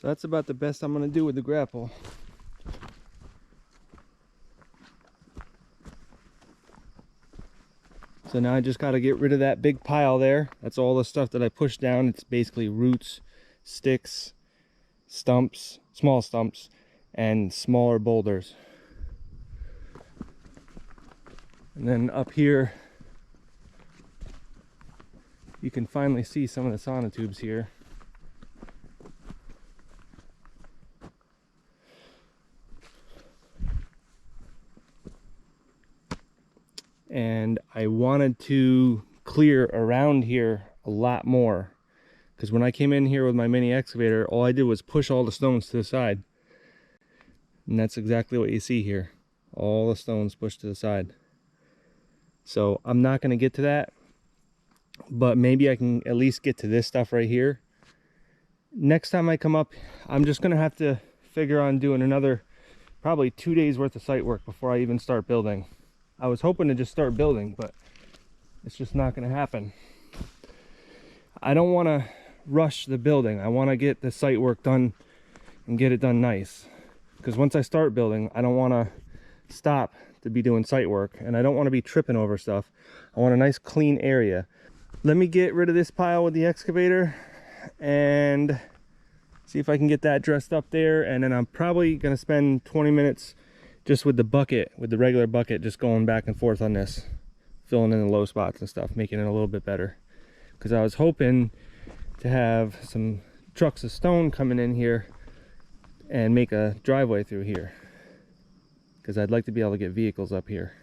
A: So that's about the best I'm going to do with the grapple. So now I just got to get rid of that big pile there. That's all the stuff that I pushed down. It's basically roots, sticks, stumps, small stumps, and smaller boulders. And then up here, you can finally see some of the sonotubes here. And I wanted to clear around here a lot more, because when I came in here with my mini excavator, all I did was push all the stones to the side, and that's exactly what you see here, all the stones pushed to the side. So I'm not going to get to that, but maybe I can at least get to this stuff right here. Next time I come up, I'm just going to have to figure on doing another probably 2 days worth of site work before I even start building. I was hoping to just start building, but it's just not going to happen. I don't want to rush the building. I want to get the site work done and get it done nice. Because once I start building, I don't want to stop to be doing site work, and I don't want to be tripping over stuff. I want a nice clean area. Let me get rid of this pile with the excavator and see if I can get that dressed up there, and then I'm probably going to spend 20 minutes just with the bucket, with the regular bucket, just going back and forth on this, filling in the low spots and stuff, making it a little bit better. Because I was hoping to have some trucks of stone coming in here and make a driveway through here, because I'd like to be able to get vehicles up here.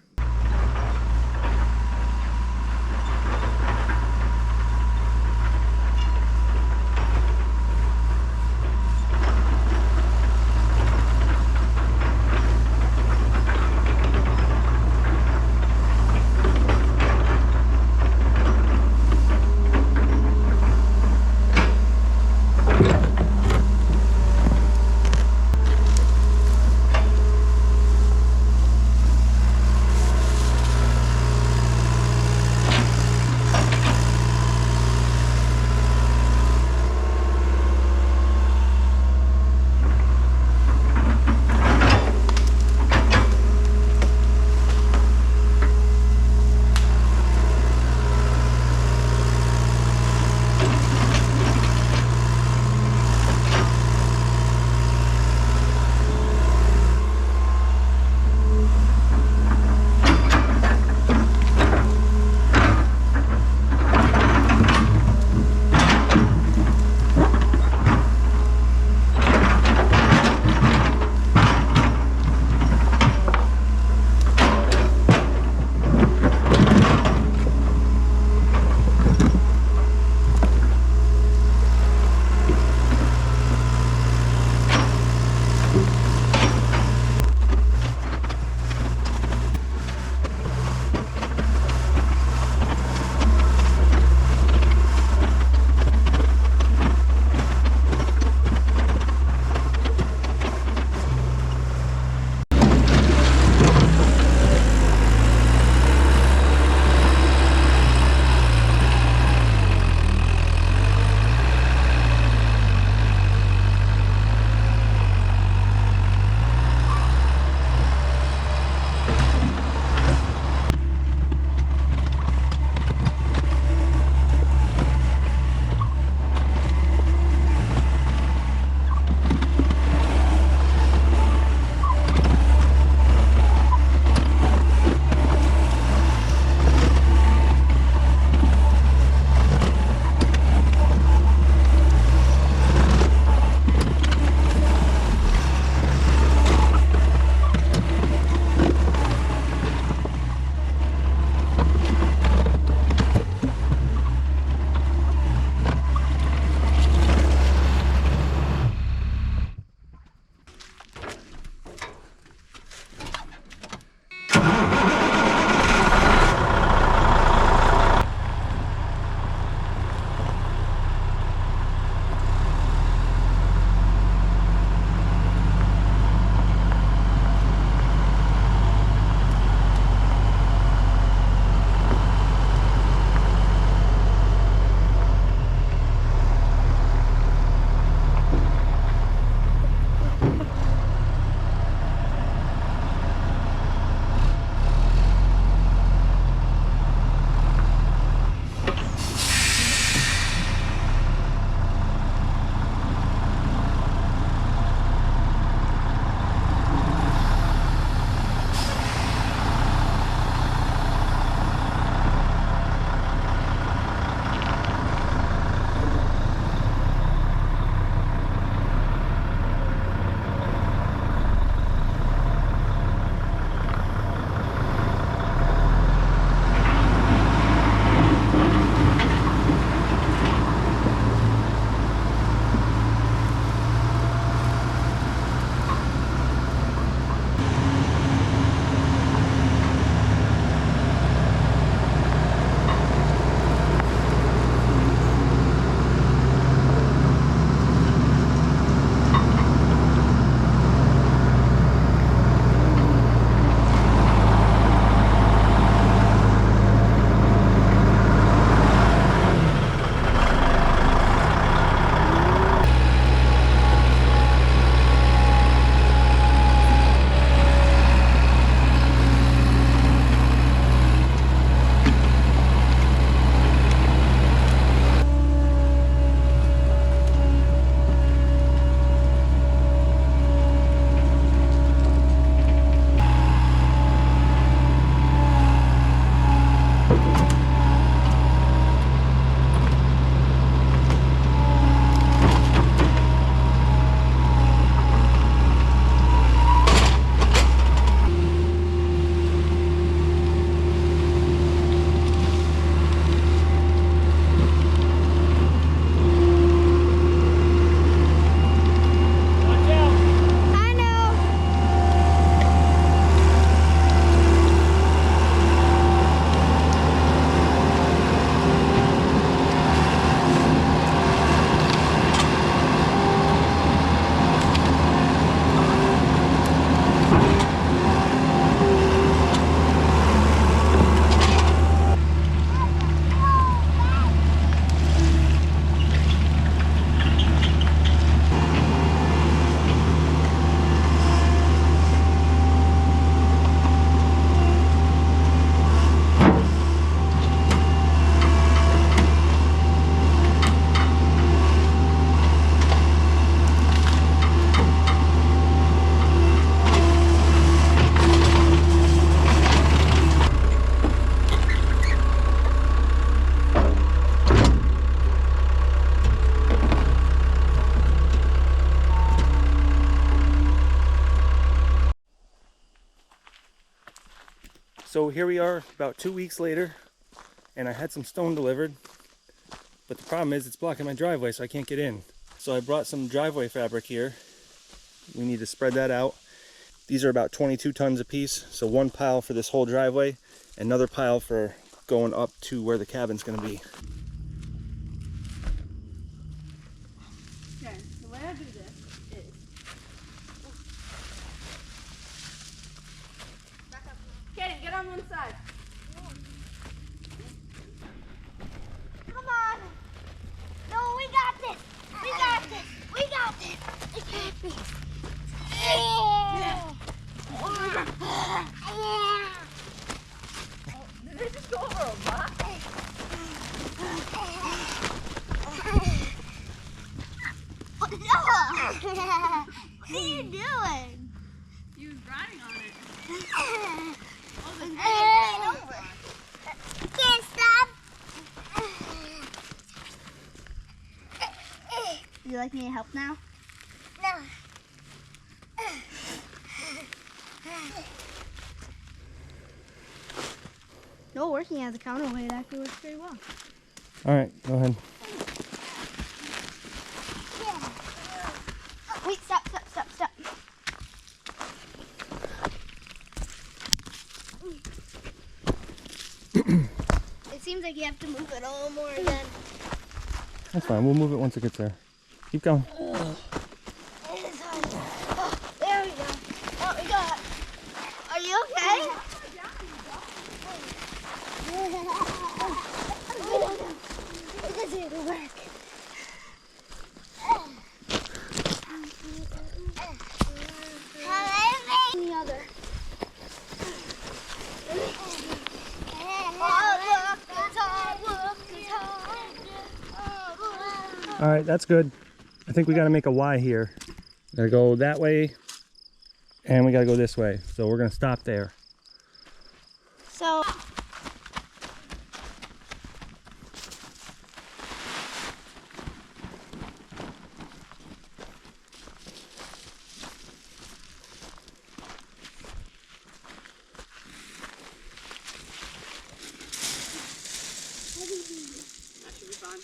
A: So here we are about 2 weeks later, and I had some stone delivered, but the problem is it's blocking my driveway, so I can't get in. So I brought some driveway fabric here. We need to spread that out. These are about 22 tons a piece, so one pile for this whole driveway, another pile for going up to where the cabin's going to be.
B: Okay, the way I do this is... Back up. Kaden, get on one side. Come on. No, we got this. We got this. We got this. It can't be. Did they just go over a rock? Noah! What are you doing? He was riding on it. Oh, the thing over. You can't stop. Would you like me to help now? No. No, working as a counterweight actually works very well.
A: All right, go ahead.
B: Wait, stop. It seems like you have to move it a little more again.
A: That's fine, we'll move it once it gets there. Keep going.
B: There we go. Oh, we got it. Are you okay? It doesn't even work. The other.
A: All right, that's good. I think we got to make a Y here. Gotta go that way, and we gotta go this way. So we're gonna stop there.
B: So. That should be fun.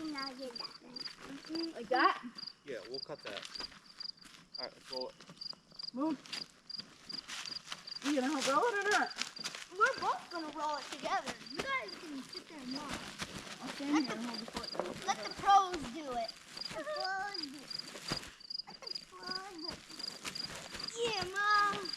C: cannot get that.
B: Like that?
A: Yeah, we'll cut that. Alright, let's roll it.
B: Move. You gonna help roll it or not?
C: We're both gonna roll it together. You guys can sit there and watch.
B: I'll stand here and hold the fort.
C: Let the pros do it. The pros do it. Let the pros do it. Yeah, Mom.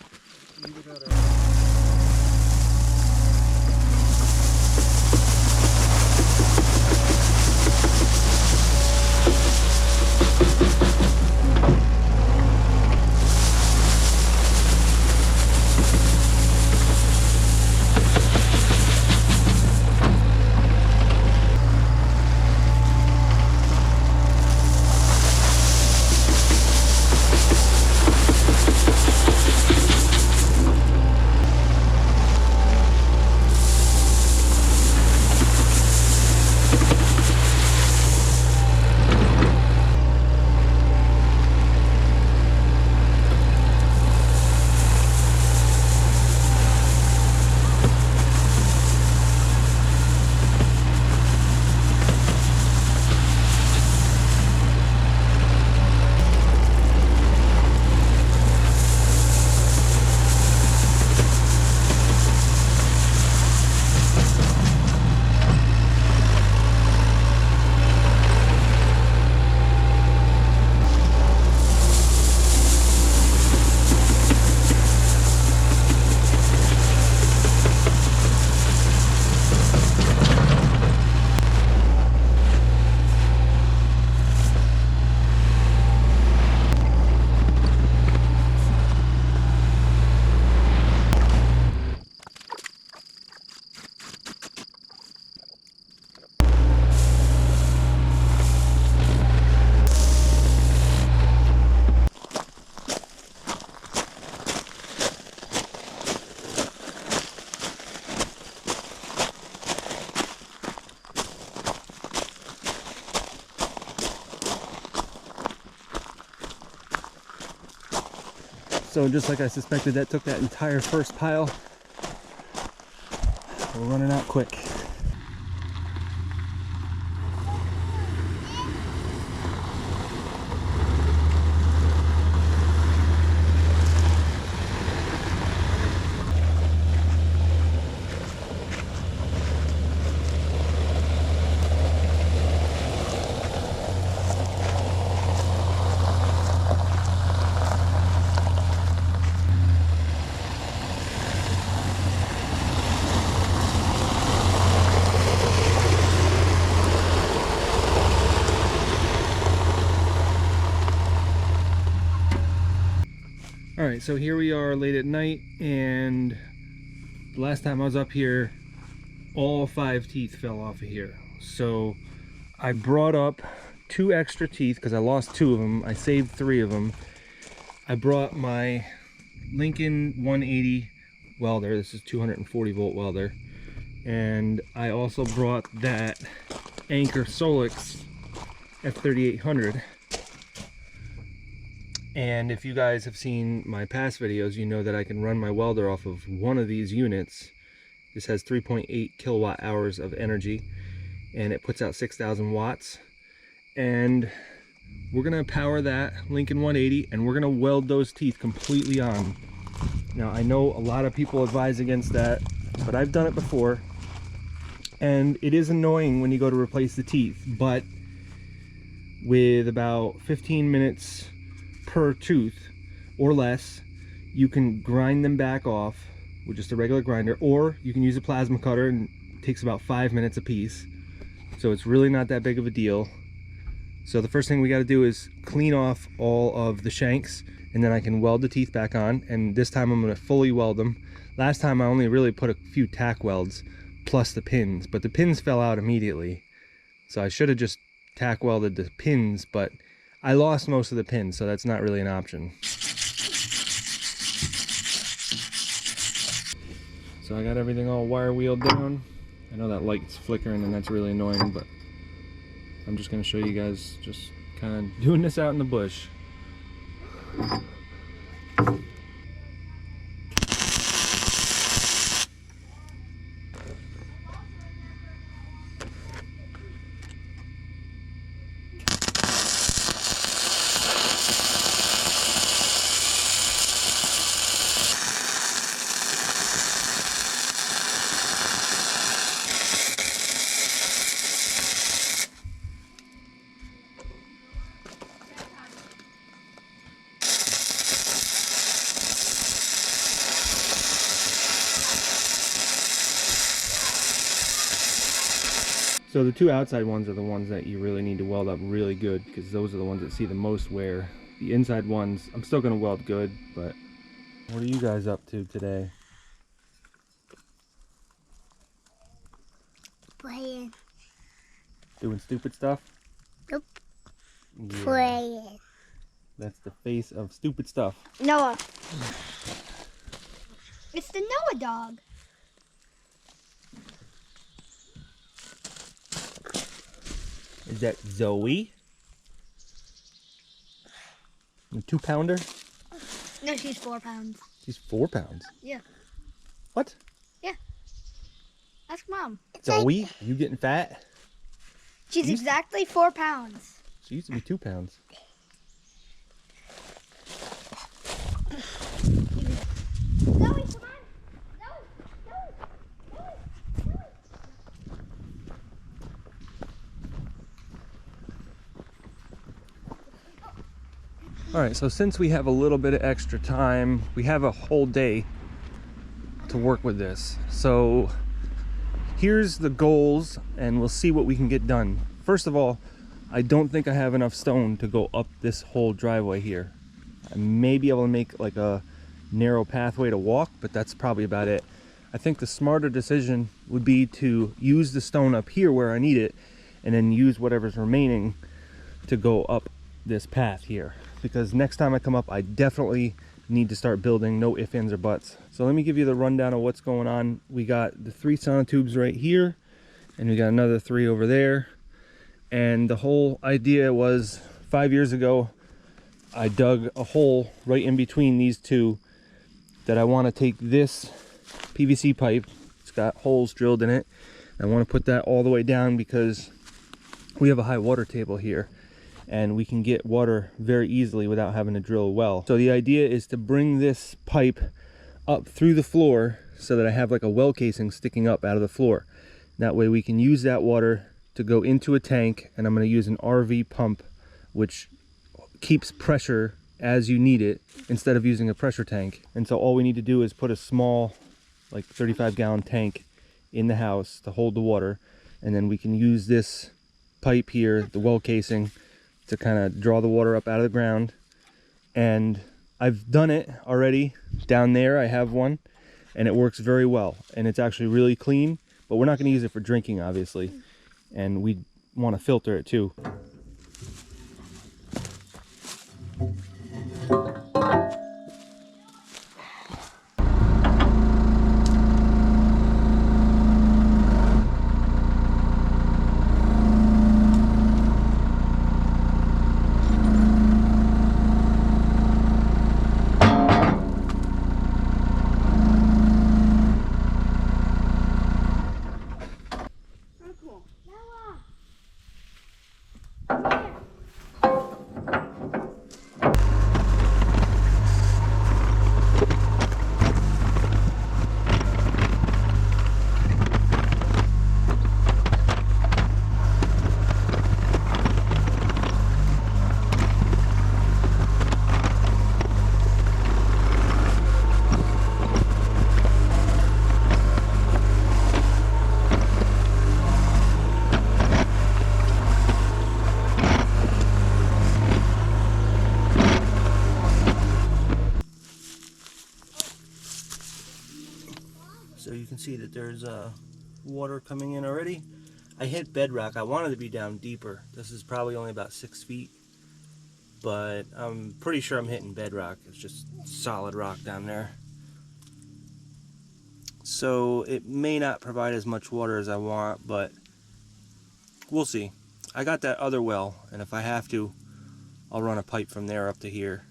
A: So just like I suspected, that took that entire first pile. We're running out quick. Alright, so here we are late at night, and the last time I was up here, all 5 teeth fell off of here. So I brought up 2 extra teeth because I lost 2 of them. I saved 3 of them. I brought my Lincoln 180 welder. This is 240 volt welder. And I also brought that Anchor Solix F3800. And if you guys have seen my past videos, you know that I can run my welder off of one of these units. This has 3.8 kilowatt hours of energy, and it puts out 6,000 watts. And we're gonna power that Lincoln 180, and we're gonna weld those teeth completely on. Now, I know a lot of people advise against that, but I've done it before, and it is annoying when you go to replace the teeth, but with about 15 minutes per tooth or less, you can grind them back off with just a regular grinder, or you can use a plasma cutter, and it takes about 5 minutes a piece. So it's really not that big of a deal. So the first thing we got to do is clean off all of the shanks, and then I can weld the teeth back on. And this time I'm going to fully weld them. Last time I only really put a few tack welds plus the pins, but the pins fell out immediately. So I should have just tack welded the pins, but I lost most of the pins, so that's not really an option. So I got everything all wire wheeled down. I know that light's flickering and that's really annoying, but I'm just going to show you guys just kind of doing this out in the bush. So the two outside ones are the ones that you really need to weld up really good, because those are the ones that see the most wear. The inside ones, I'm still going to weld good, but what are you guys up to today?
C: Playing.
A: Doing stupid stuff?
C: Nope.
A: Yeah.
C: Playing.
A: That's the face of stupid stuff.
B: Noah. It's the Noah dog.
A: Is that Zoe? A 2-pounder?
B: No, she's 4 pounds.
A: She's 4 pounds.
B: Yeah.
A: What?
B: Yeah. Ask Mom.
A: Zoe, are you getting fat?
B: She's exactly 4 pounds.
A: She used to be 2 pounds.
B: Zoe, come on. Zoe.
A: All right, so since we have a little bit of extra time, we have a whole day to work with this. So here's the goals, and we'll see what we can get done. First of all, I don't think I have enough stone to go up this whole driveway here. I may be able to make like a narrow pathway to walk, but that's probably about it. I think the smarter decision would be to use the stone up here where I need it, and then use whatever's remaining to go up this path here. Because next time I come up, I definitely need to start building, no ifs, ands, or buts. So let me give you the rundown of what's going on. We got the 3 sonotubes right here, and we got another 3 over there. And the whole idea was 5 years ago, I dug a hole right in between these 2 that I want to take this PVC pipe. It's got holes drilled in it. I want to put that all the way down because we have a high water table here, and we can get water very easily without having to drill a well. So the idea is to bring this pipe up through the floor so that I have like a well casing sticking up out of the floor. That way we can use that water to go into a tank, and I'm going to use an RV pump which keeps pressure as you need it instead of using a pressure tank. And so all we need to do is put a small like 35-gallon tank in the house to hold the water, and then we can use this pipe here, the well casing, to kind of draw the water up out of the ground. And I've done it already down there. I have one, and it works very well, and it's actually really clean, but we're not going to use it for drinking, obviously, and we want to filter it too. So you can see that there's water coming in already. I hit bedrock. I wanted to be down deeper. This is probably only about 6 feet, but I'm pretty sure I'm hitting bedrock. It's just solid rock down there. So it may not provide as much water as I want, but we'll see. I got that other well, and if I have to, I'll run a pipe from there up to here.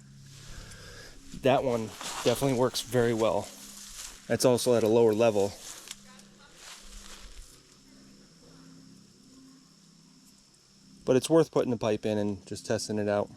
A: That one definitely works very well. That's also at a lower level. But it's worth putting the pipe in and just testing it out.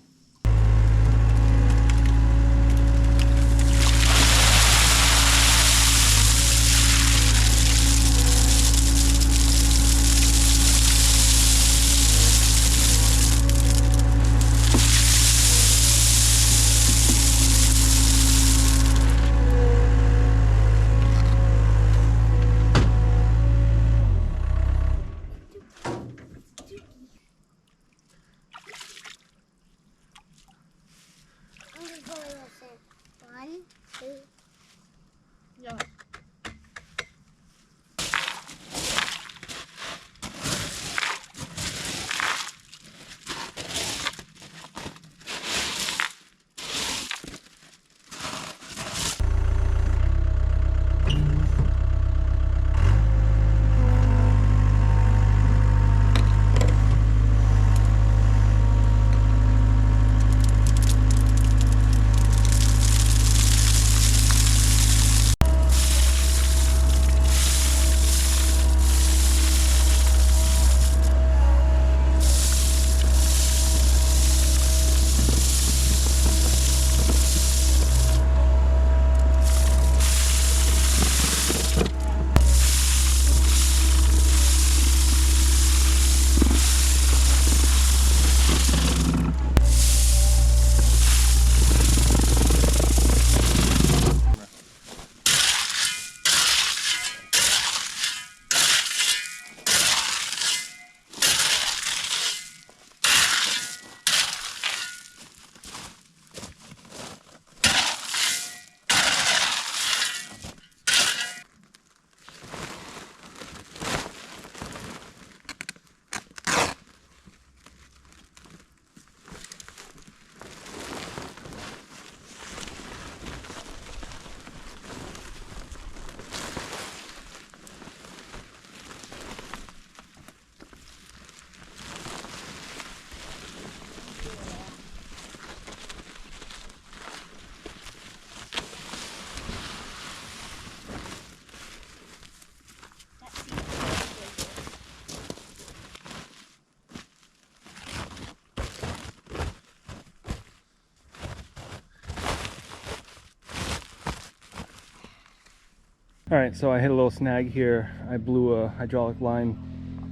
A: All right, so I hit a little snag here. I blew a hydraulic line,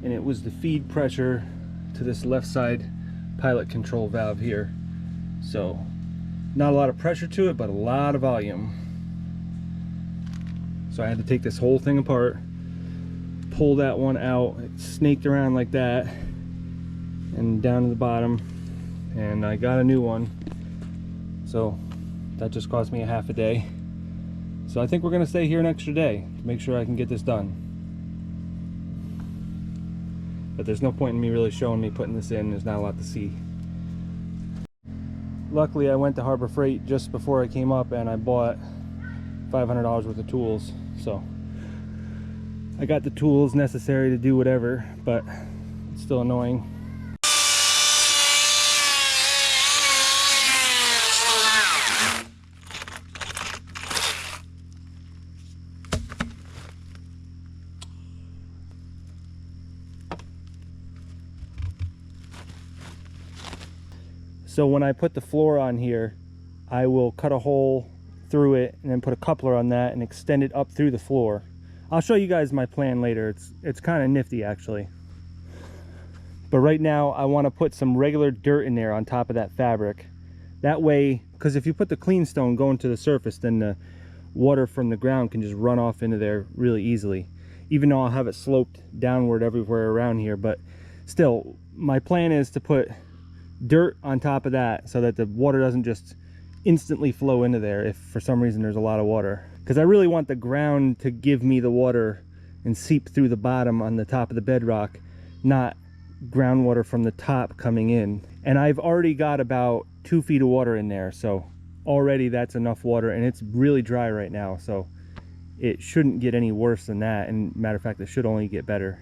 A: and it was the feed pressure to this left side pilot control valve here. So not a lot of pressure to it, but a lot of volume. So I had to take this whole thing apart, pull that one out. It snaked around like that and down to the bottom, and I got a new one. So that just cost me a half a day. So I think we're gonna stay here an extra day to make sure I can get this done. But there's no point in me really showing me putting this in. There's not a lot to see. Luckily, I went to Harbor Freight just before I came up, and I bought $500 worth of tools. So I got the tools necessary to do whatever, but it's still annoying. So when I put the floor on here, I will cut a hole through it and then put a coupler on that and extend it up through the floor. I'll show you guys my plan later. It's kind of nifty actually. But right now I want to put some regular dirt in there on top of that fabric. That way, because if you put the clean stone going to the surface, then the water from the ground can just run off into there really easily. Even though I'll have it sloped downward everywhere around here, but still, my plan is to put dirt on top of that so that the water doesn't just instantly flow into there if for some reason there's a lot of water, because I really want the ground to give me the water and seep through the bottom on the top of the bedrock, not groundwater from the top coming in. And I've already got about 2 feet of water in there, so already that's enough water, and it's really dry right now, so it shouldn't get any worse than that. And matter of fact, it should only get better.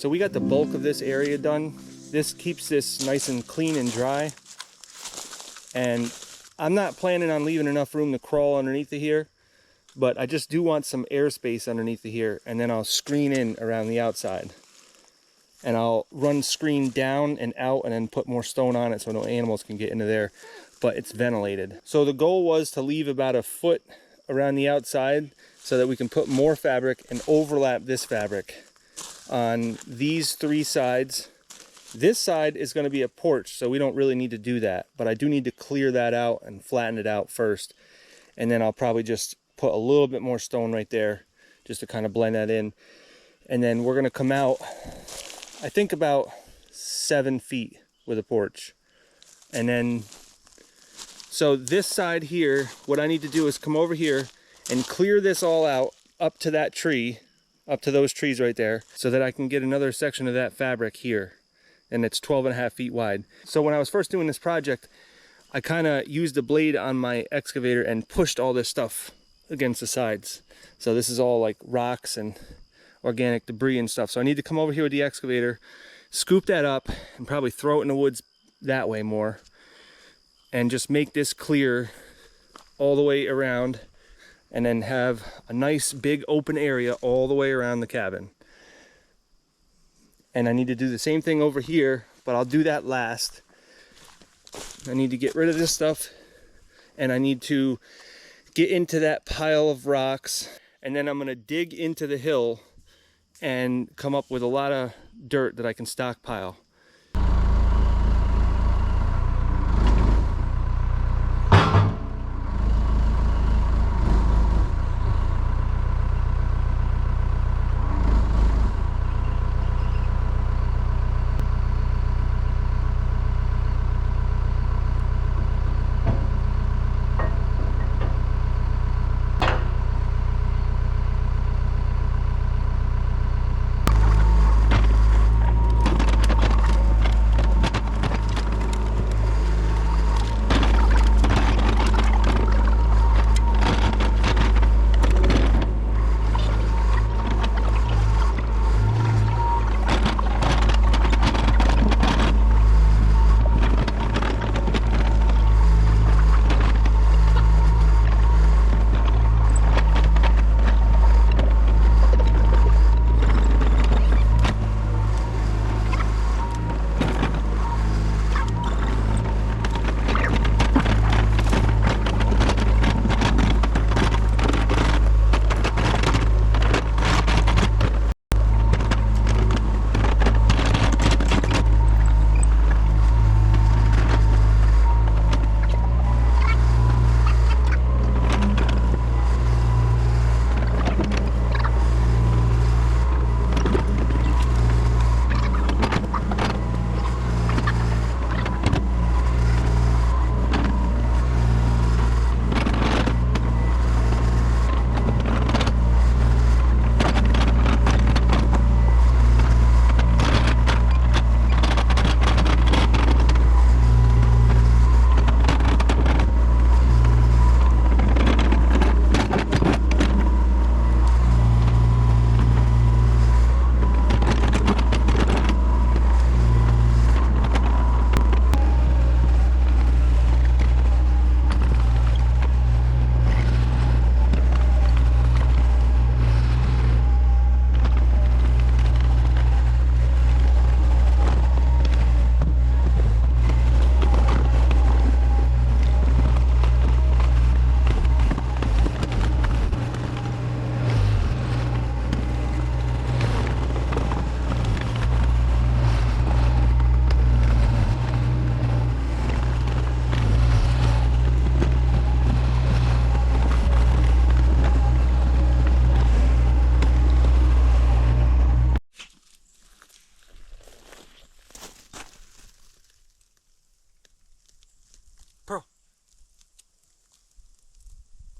A: So we got the bulk of this area done. This keeps this nice and clean and dry. And I'm not planning on leaving enough room to crawl underneath of here, but I just do want some airspace underneath of here, and then I'll screen in around the outside. And I'll run screen down and out and then put more stone on it so no animals can get into there, but it's ventilated. So the goal was to leave about a foot around the outside so that we can put more fabric and overlap this fabric on these three sides. This side is going to be a porch, so we don't really need to do that, but I do need to clear that out and flatten it out first. And then I'll probably just put a little bit more stone right there just to kind of blend that in. And then we're going to come out, I think about 7 feet with a porch. And then, so this side here, what I need to do is come over here and clear this all out up to that tree, up to those trees right there, so that I can get another section of that fabric here. And it's 12.5 feet wide. So when I was first doing this project, I kind of used the blade on my excavator and pushed all this stuff against the sides. So this is all like rocks and organic debris and stuff. So I need to come over here with the excavator, scoop that up, and probably throw it in the woods that way more, and just make this clear all the way around, and then have a nice big open area all the way around the cabin. And I need to do the same thing over here, but I'll do that last. I need to get rid of this stuff, and I need to get into that pile of rocks, and then I'm gonna dig into the hill and come up with a lot of dirt that I can stockpile.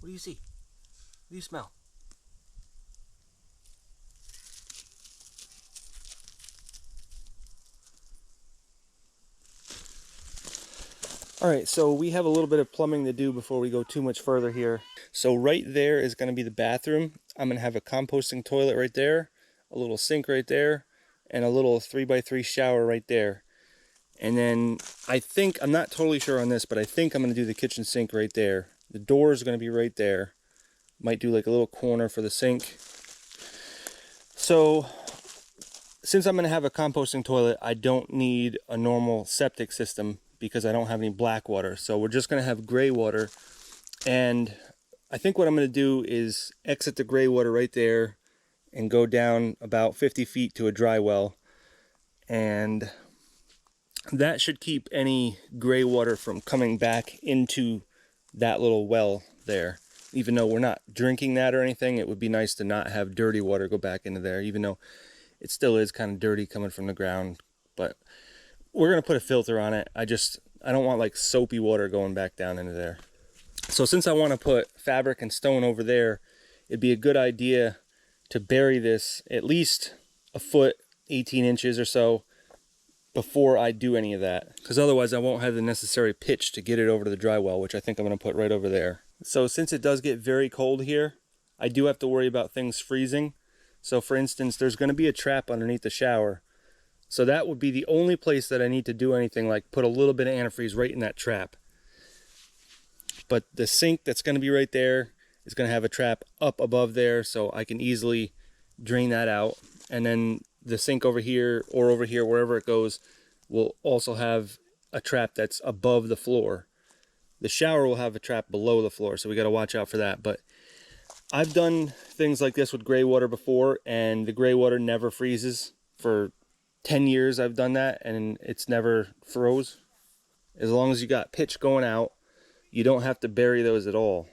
A: What do you see? What do you smell? All right, so we have a little bit of plumbing to do before we go too much further here. So right there is going to be the bathroom. I'm going to have a composting toilet right there, a little sink right there, and a little 3x3 shower right there. And then I think, I'm not totally sure on this, but I think I'm going to do the kitchen sink right there. The door is going to be right there. Might do like a little corner for the sink. So since I'm going to have a composting toilet, I don't need a normal septic system because I don't have any black water. So we're just going to have gray water. And I think what I'm going to do is exit the gray water right there and go down about 50 feet to a dry well. And that should keep any gray water from coming back into that little well there. Even though we're not drinking that or anything, it would be nice to not have dirty water go back into there, even though it still is kind of dirty coming from the ground. But we're going to put a filter on it. I don't want like soapy water going back down into there. So since I want to put fabric and stone over there, it'd be a good idea to bury this at least a foot, 18 inches or so, before I do any of that. Because otherwise I won't have the necessary pitch to get it over to the dry well, which I think I'm going to put right over there. So since it does get very cold here, I do have to worry about things freezing. So for instance, there's going to be a trap underneath the shower. So that would be the only place that I need to do anything, like put a little bit of antifreeze right in that trap. But the sink that's going to be right there is going to have a trap up above there, so I can easily drain that out. And then the sink over here or over here, wherever it goes, will also have a trap that's above the floor. The shower will have a trap below the floor, so we got to watch out for that. But I've done things like this with gray water before, and the gray water never freezes. For 10 years I've done that, and it's never froze. As long as you got pitch going out, you don't have to bury those at all.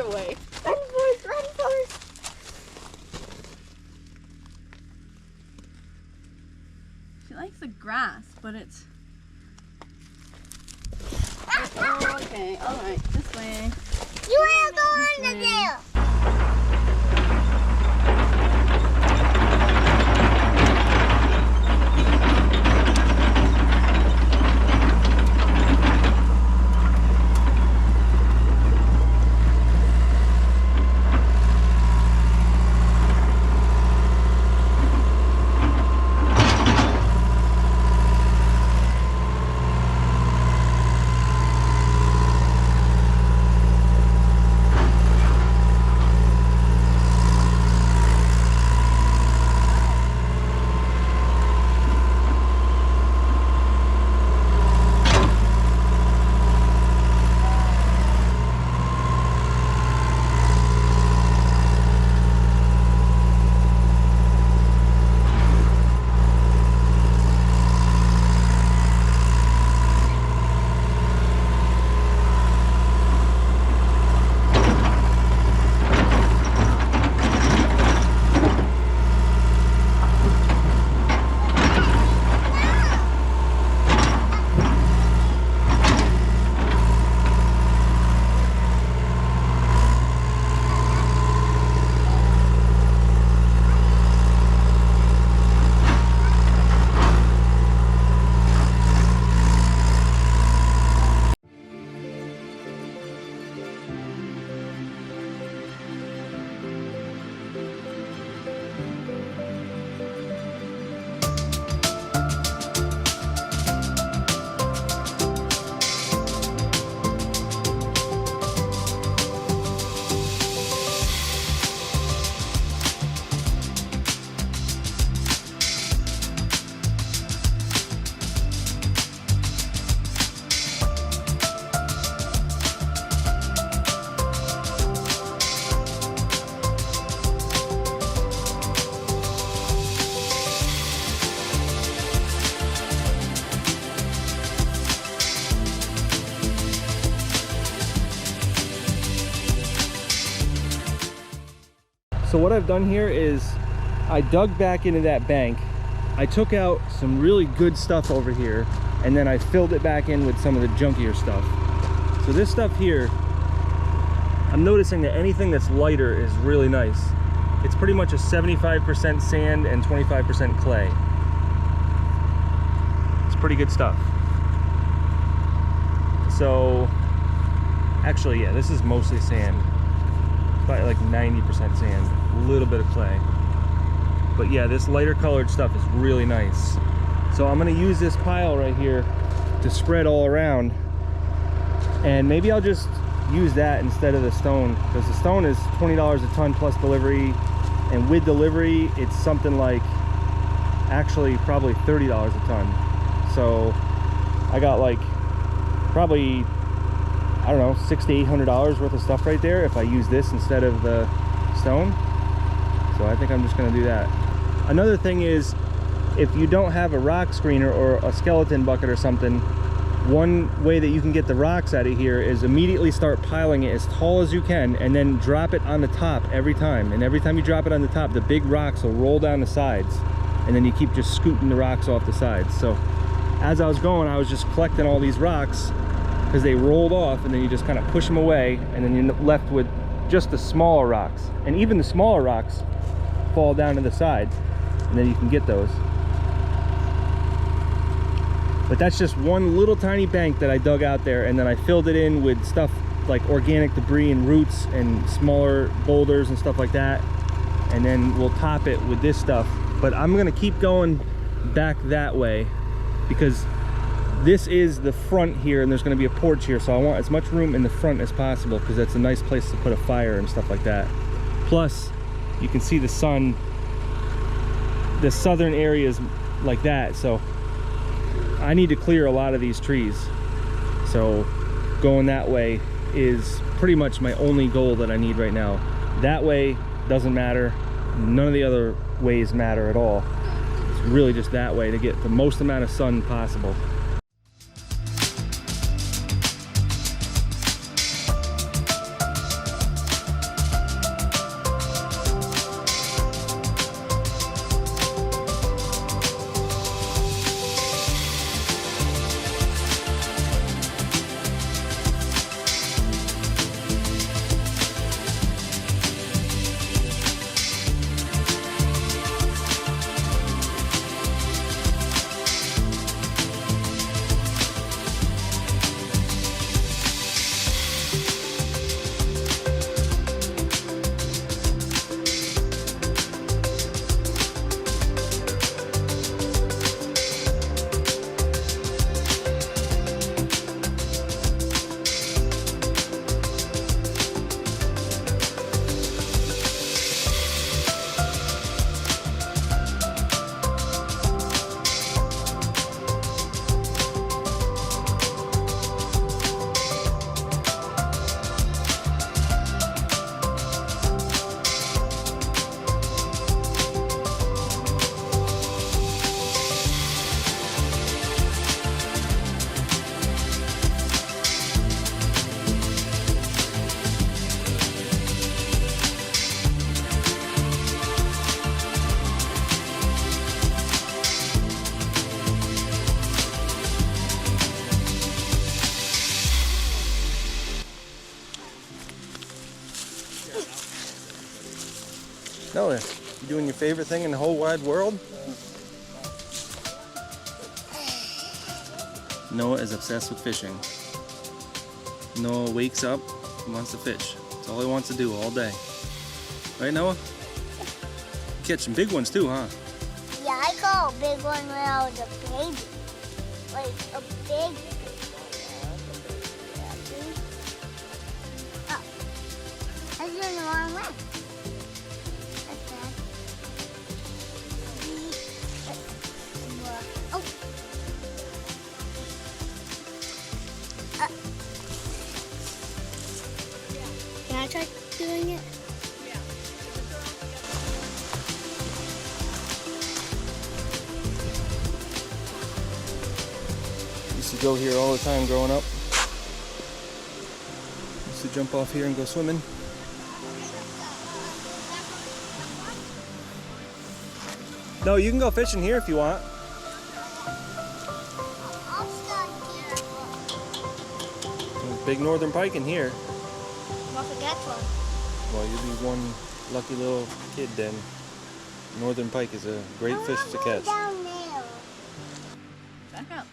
B: other way. Run, Forrest, run, Forrest. She likes the grass, but it's... Oh, okay, alright, this way.
C: You want to go on the jail.
A: So what I've done here is I dug back into that bank. I took out some really good stuff over here, and then I filled it back in with some of the junkier stuff. So this stuff here, I'm noticing that anything that's lighter is really nice. It's pretty much a 75% sand and 25% clay. It's pretty good stuff. So actually, yeah, this is mostly sand. It's probably like 90% sand, a little bit of clay. But yeah, this lighter colored stuff is really nice. So I'm gonna use this pile right here to spread all around, and maybe I'll just use that instead of the stone, because the stone is $20 a ton plus delivery, and with delivery it's something like actually probably $30 a ton. So I got like probably, I don't know, $600 to $800 worth of stuff right there if I use this instead of the stone. So I think I'm just gonna do that. Another thing is, if you don't have a rock screener or a skeleton bucket or something, one way that you can get the rocks out of here is immediately start piling it as tall as you can, and then drop it on the top every time. And every time you drop it on the top, the big rocks will roll down the sides, and then you keep just scooting the rocks off the sides. So as I was going, I was just collecting all these rocks because they rolled off, and then you just kind of push them away, and then you're left with just the smaller rocks. And even the smaller rocks fall down to the sides, and then you can get those. But that's just one little tiny bank that I dug out there, and then I filled it in with stuff like organic debris and roots and smaller boulders and stuff like that, and then we'll top it with this stuff. But I'm gonna keep going back that way because this is the front here, and there's going to be a porch here, so I want as much room in the front as possible because that's a nice place to put a fire and stuff like that. Plus you can see the sun, the southern areas like that, so I need to clear a lot of these trees. So going that way is pretty much my only goal that I need right now. That way doesn't matter, none of the other ways matter at all. It's really just that way to get the most amount of sun possible. doing your favorite thing in the whole wide world? Noah is obsessed with fishing. Noah wakes up and wants to fish. That's all he wants to do all day. Right, Noah? Catch some big ones too, huh?
C: Yeah, I caught a big one when I was a baby. Like a big. Oh, I was doing the wrong way. That's bad. Oh. Can I try doing it?
A: Used to go here all the time growing up. Used to jump off here and go swimming. No, you can go fishing here if you want.
C: I'll start here.
A: There's big northern pike in here.
C: I'll forget one.
A: Well, you'll be one lucky little kid then. Northern pike is a great fish to catch.
C: Down there.
B: Back up.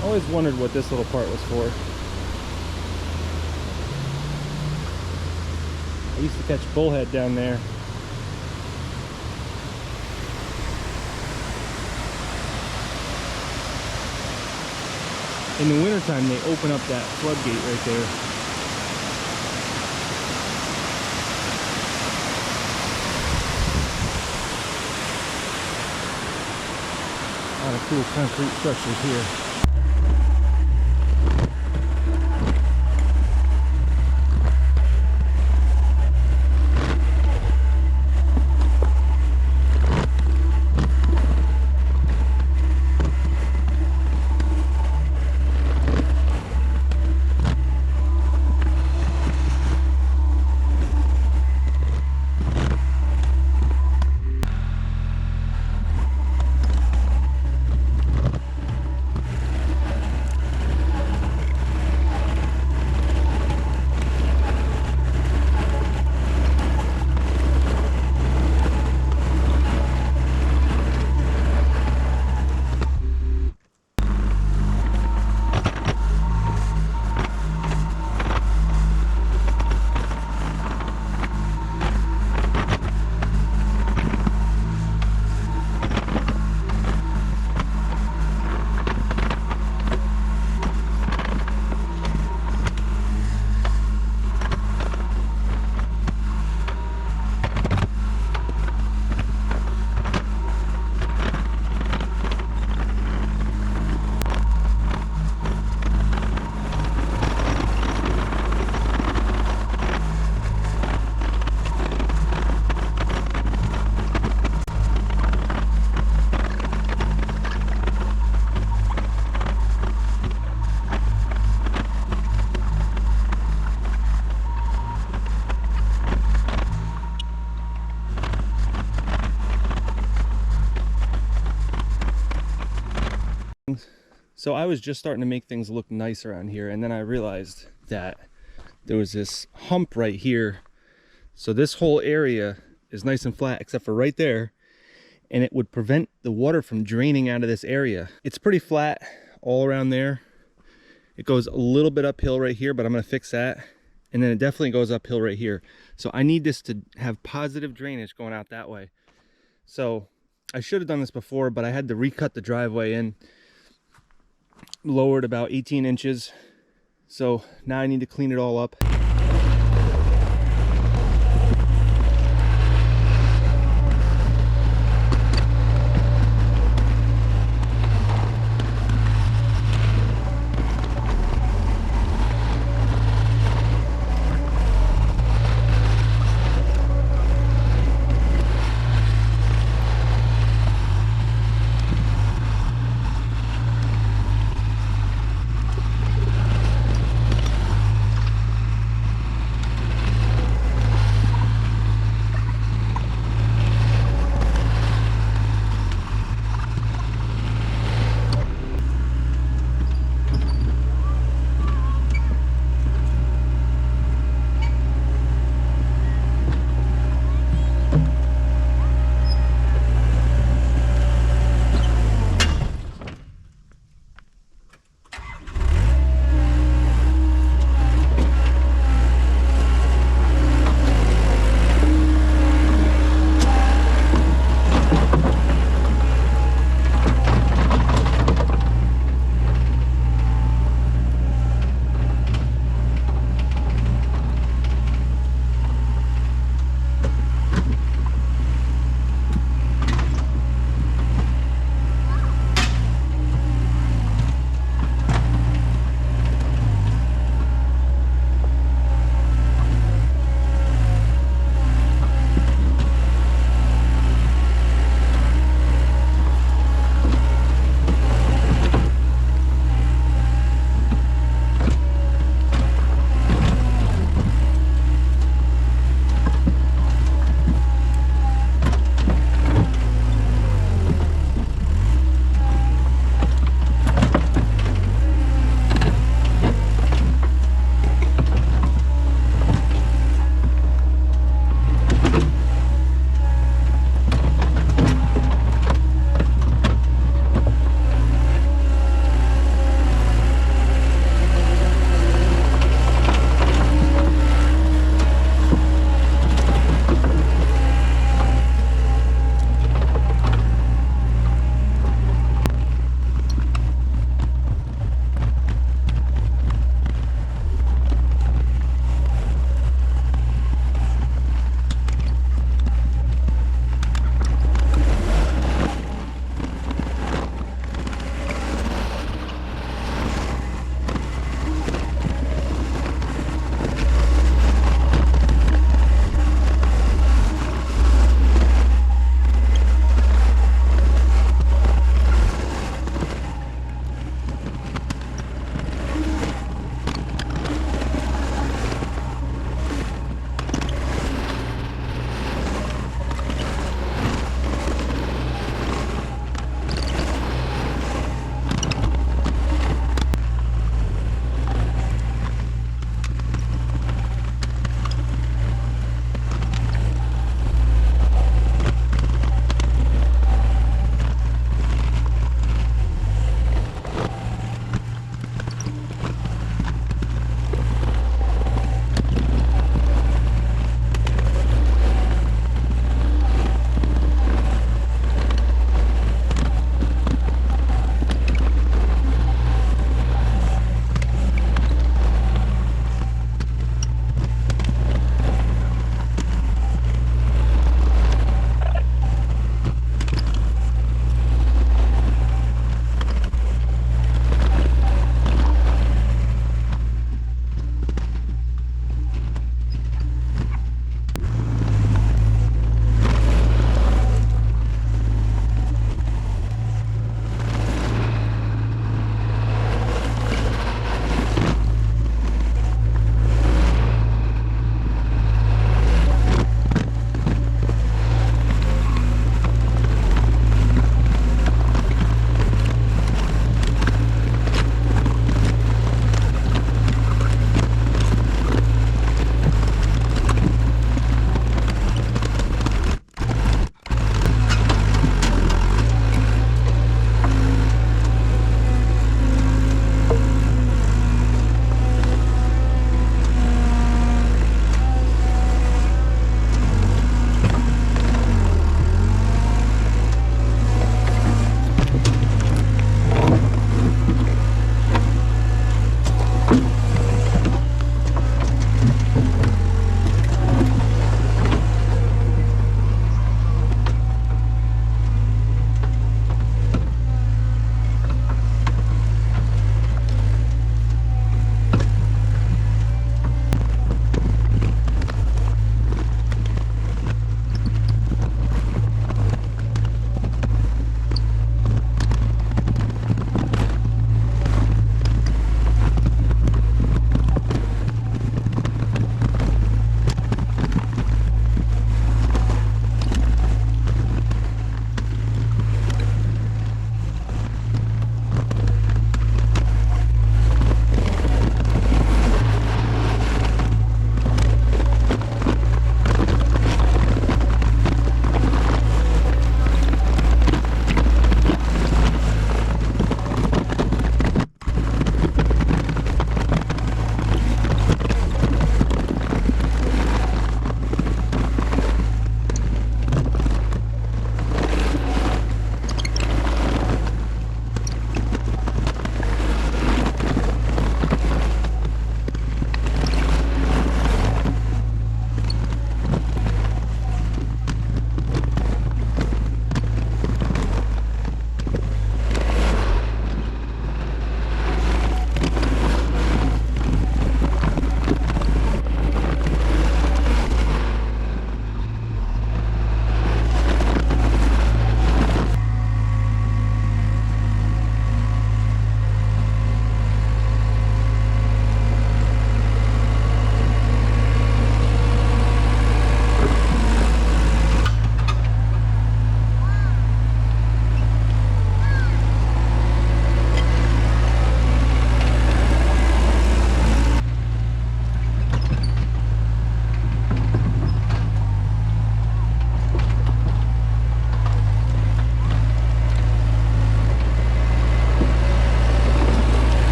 A: I always wondered what this little part was for. I used to catch bullhead down there. In the wintertime, they open up that floodgate right there. A lot of cool concrete structures here. So I was just starting to make things look nice around here, and then I realized that there was this hump right here. So this whole area is nice and flat except for right there, and it would prevent the water from draining out of this area. It's pretty flat all around there. It goes a little bit uphill right here, but I'm going to fix that. And then it definitely goes uphill right here. So I need this to have positive drainage going out that way. So I should have done this before, but I had to recut the driveway in, lowered about 18 inches. So now I need to clean it all up.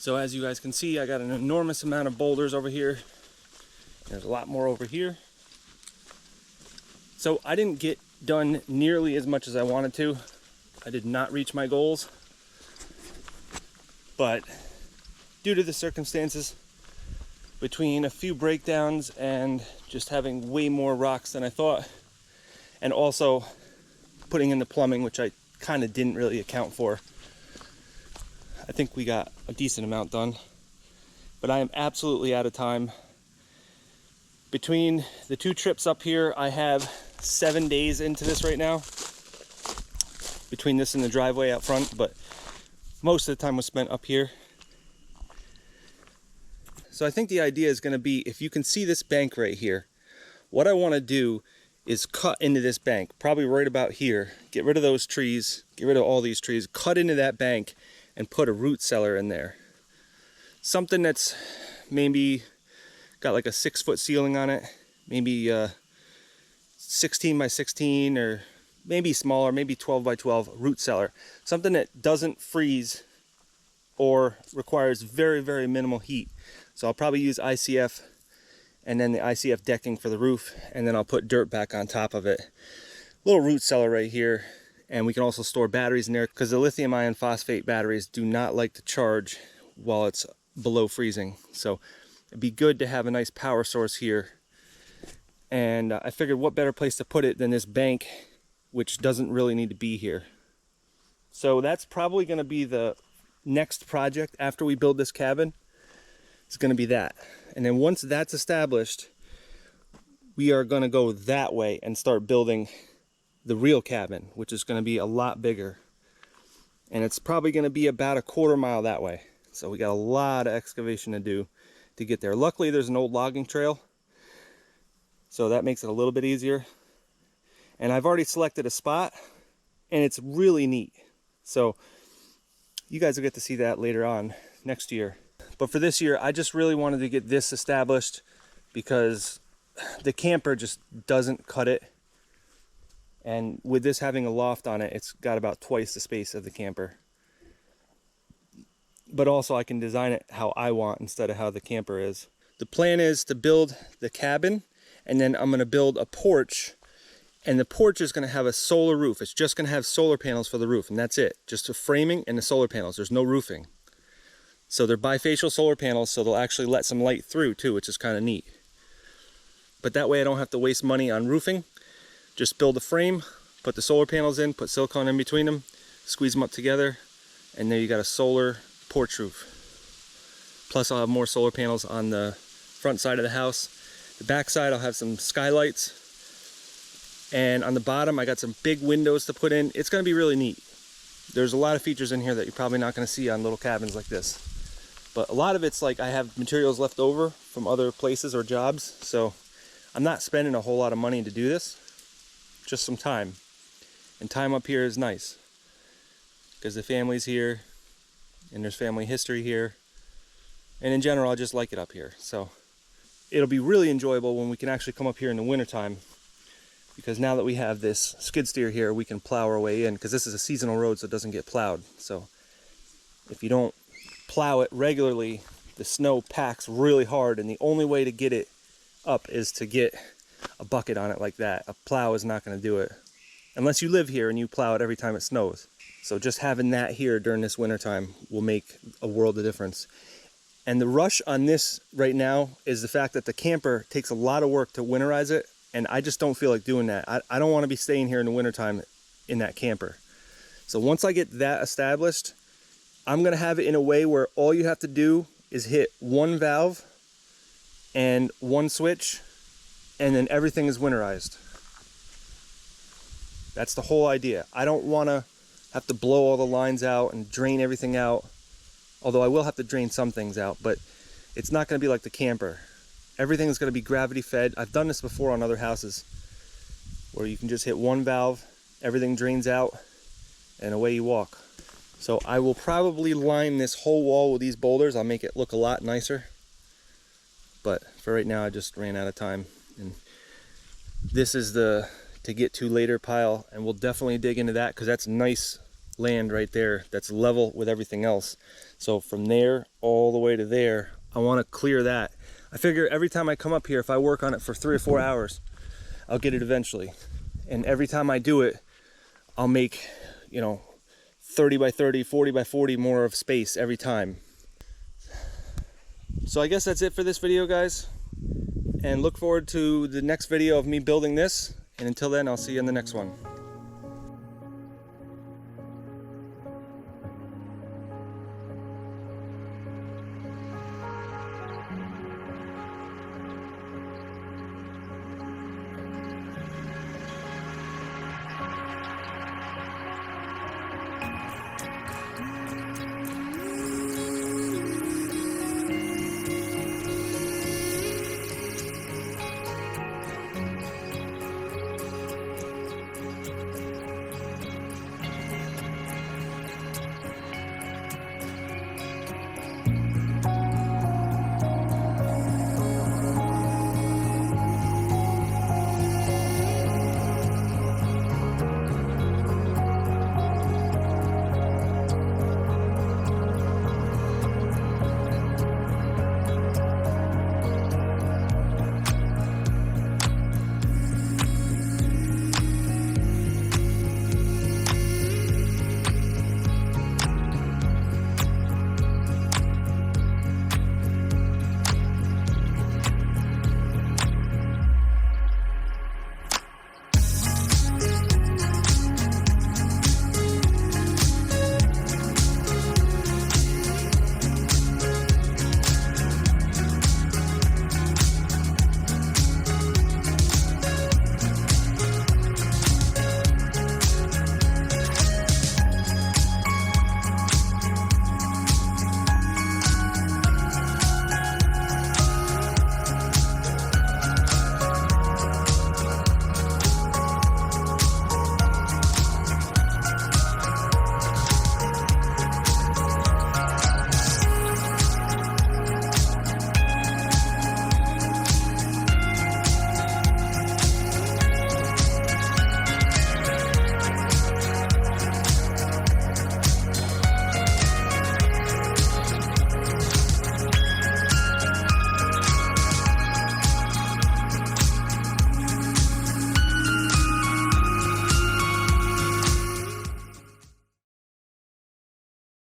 A: So as you guys can see, I got an enormous amount of boulders over here. There's a lot more over here. So I didn't get done nearly as much as I wanted to. I did not reach my goals. But due to the circumstances, between a few breakdowns and just having way more rocks than I thought, and also putting in the plumbing, which I kind of didn't really account for, I think we got a decent amount done. But I am absolutely out of time. Between the two trips up here, I have 7 days into this right now, between this and the driveway out front, but most of the time was spent up here. So I think the idea is going to be, if you can see this bank right here, what I want to do is cut into this bank, probably right about here, get rid of those trees, get rid of all these trees, cut into that bank and put a root cellar in there. Something that's maybe got like a 6-foot ceiling on it, maybe 16 by 16, or maybe smaller, maybe 12 by 12 root cellar. Something that doesn't freeze or requires very, very minimal heat. So I'll probably use ICF and then the ICF decking for the roof, and then I'll put dirt back on top of it. Little root cellar right here, and we can also store batteries in there because the lithium iron phosphate batteries do not like to charge while it's below freezing. So it'd be good to have a nice power source here. And I figured what better place to put it than this bank, which doesn't really need to be here. So that's probably going to be the next project after we build this cabin. It's going to be that. And then once that's established, we are going to go that way and start building the real cabin, which is going to be a lot bigger. And it's probably going to be about a 1/4 mile that way. So we got a lot of excavation to do to get there. Luckily, there's an old logging trail, so that makes it a little bit easier. And I've already selected a spot, and it's really neat. So you guys will get to see that later on next year. But for this year, I just really wanted to get this established because the camper just doesn't cut it. And with this having a loft on it, it's got about twice the space of the camper. But also I can design it how I want instead of how the camper is. The plan is to build the cabin, and then I'm going to build a porch, and the porch is going to have a solar roof. It's just going to have solar panels for the roof, and that's it. Just the framing and the solar panels. There's no roofing. So they're bifacial solar panels, so they'll actually let some light through too, which is kind of neat. But that way I don't have to waste money on roofing. Just build a frame, put the solar panels in, put silicone in between them, squeeze them up together, and there you got a solar porch roof. Plus I'll have more solar panels on the front side of the house. The back side I'll have some skylights, and on the bottom I got some big windows to put in. It's going to be really neat. There's a lot of features in here that you're probably not going to see on little cabins like this. But a lot of it's like I have materials left over from other places or jobs, so I'm not spending a whole lot of money to do this. Just some time. And time up here is nice because the family's here and there's family history here, and in general I just like it up here. So it'll be really enjoyable when we can actually come up here in the wintertime, because now that we have this skid steer here, we can plow our way in, because this is a seasonal road, so it doesn't get plowed. So if you don't plow it regularly, the snow packs really hard, and the only way to get it up is to get a bucket on it like that. A plow is not going to do it unless you live here and you plow it every time it snows. So just having that here during this winter time will make a world of difference. And the rush on this right now is the fact that the camper takes a lot of work to winterize it, and I just don't feel like doing that. I don't want to be staying here in the wintertime in that camper. So once I get that established, I'm going to have it in a way where all you have to do is hit one valve and one switch, and then everything is winterized. That's the whole idea. I don't want to have to blow all the lines out and drain everything out, although I will have to drain some things out, but it's not going to be like the camper. Everything is going to be gravity fed. I've done this before on other houses where you can just hit one valve, everything drains out, and away you walk. So I will probably line this whole wall with these boulders. I'll make it look a lot nicer. But for right now, I just ran out of time. And this is the to get to later pile, and we'll definitely dig into that because that's nice land right there that's level with everything else. So from there all the way to there, I want to clear that. I figure every time I come up here, if I work on it for 3 or 4 hours, I'll get it eventually. And every time I do it, I'll make, you know, 30 by 30, 40 by 40 more of space every time. So I guess that's it for this video, guys. And look forward to the next video of me building this. And until then, I'll see you in the next one.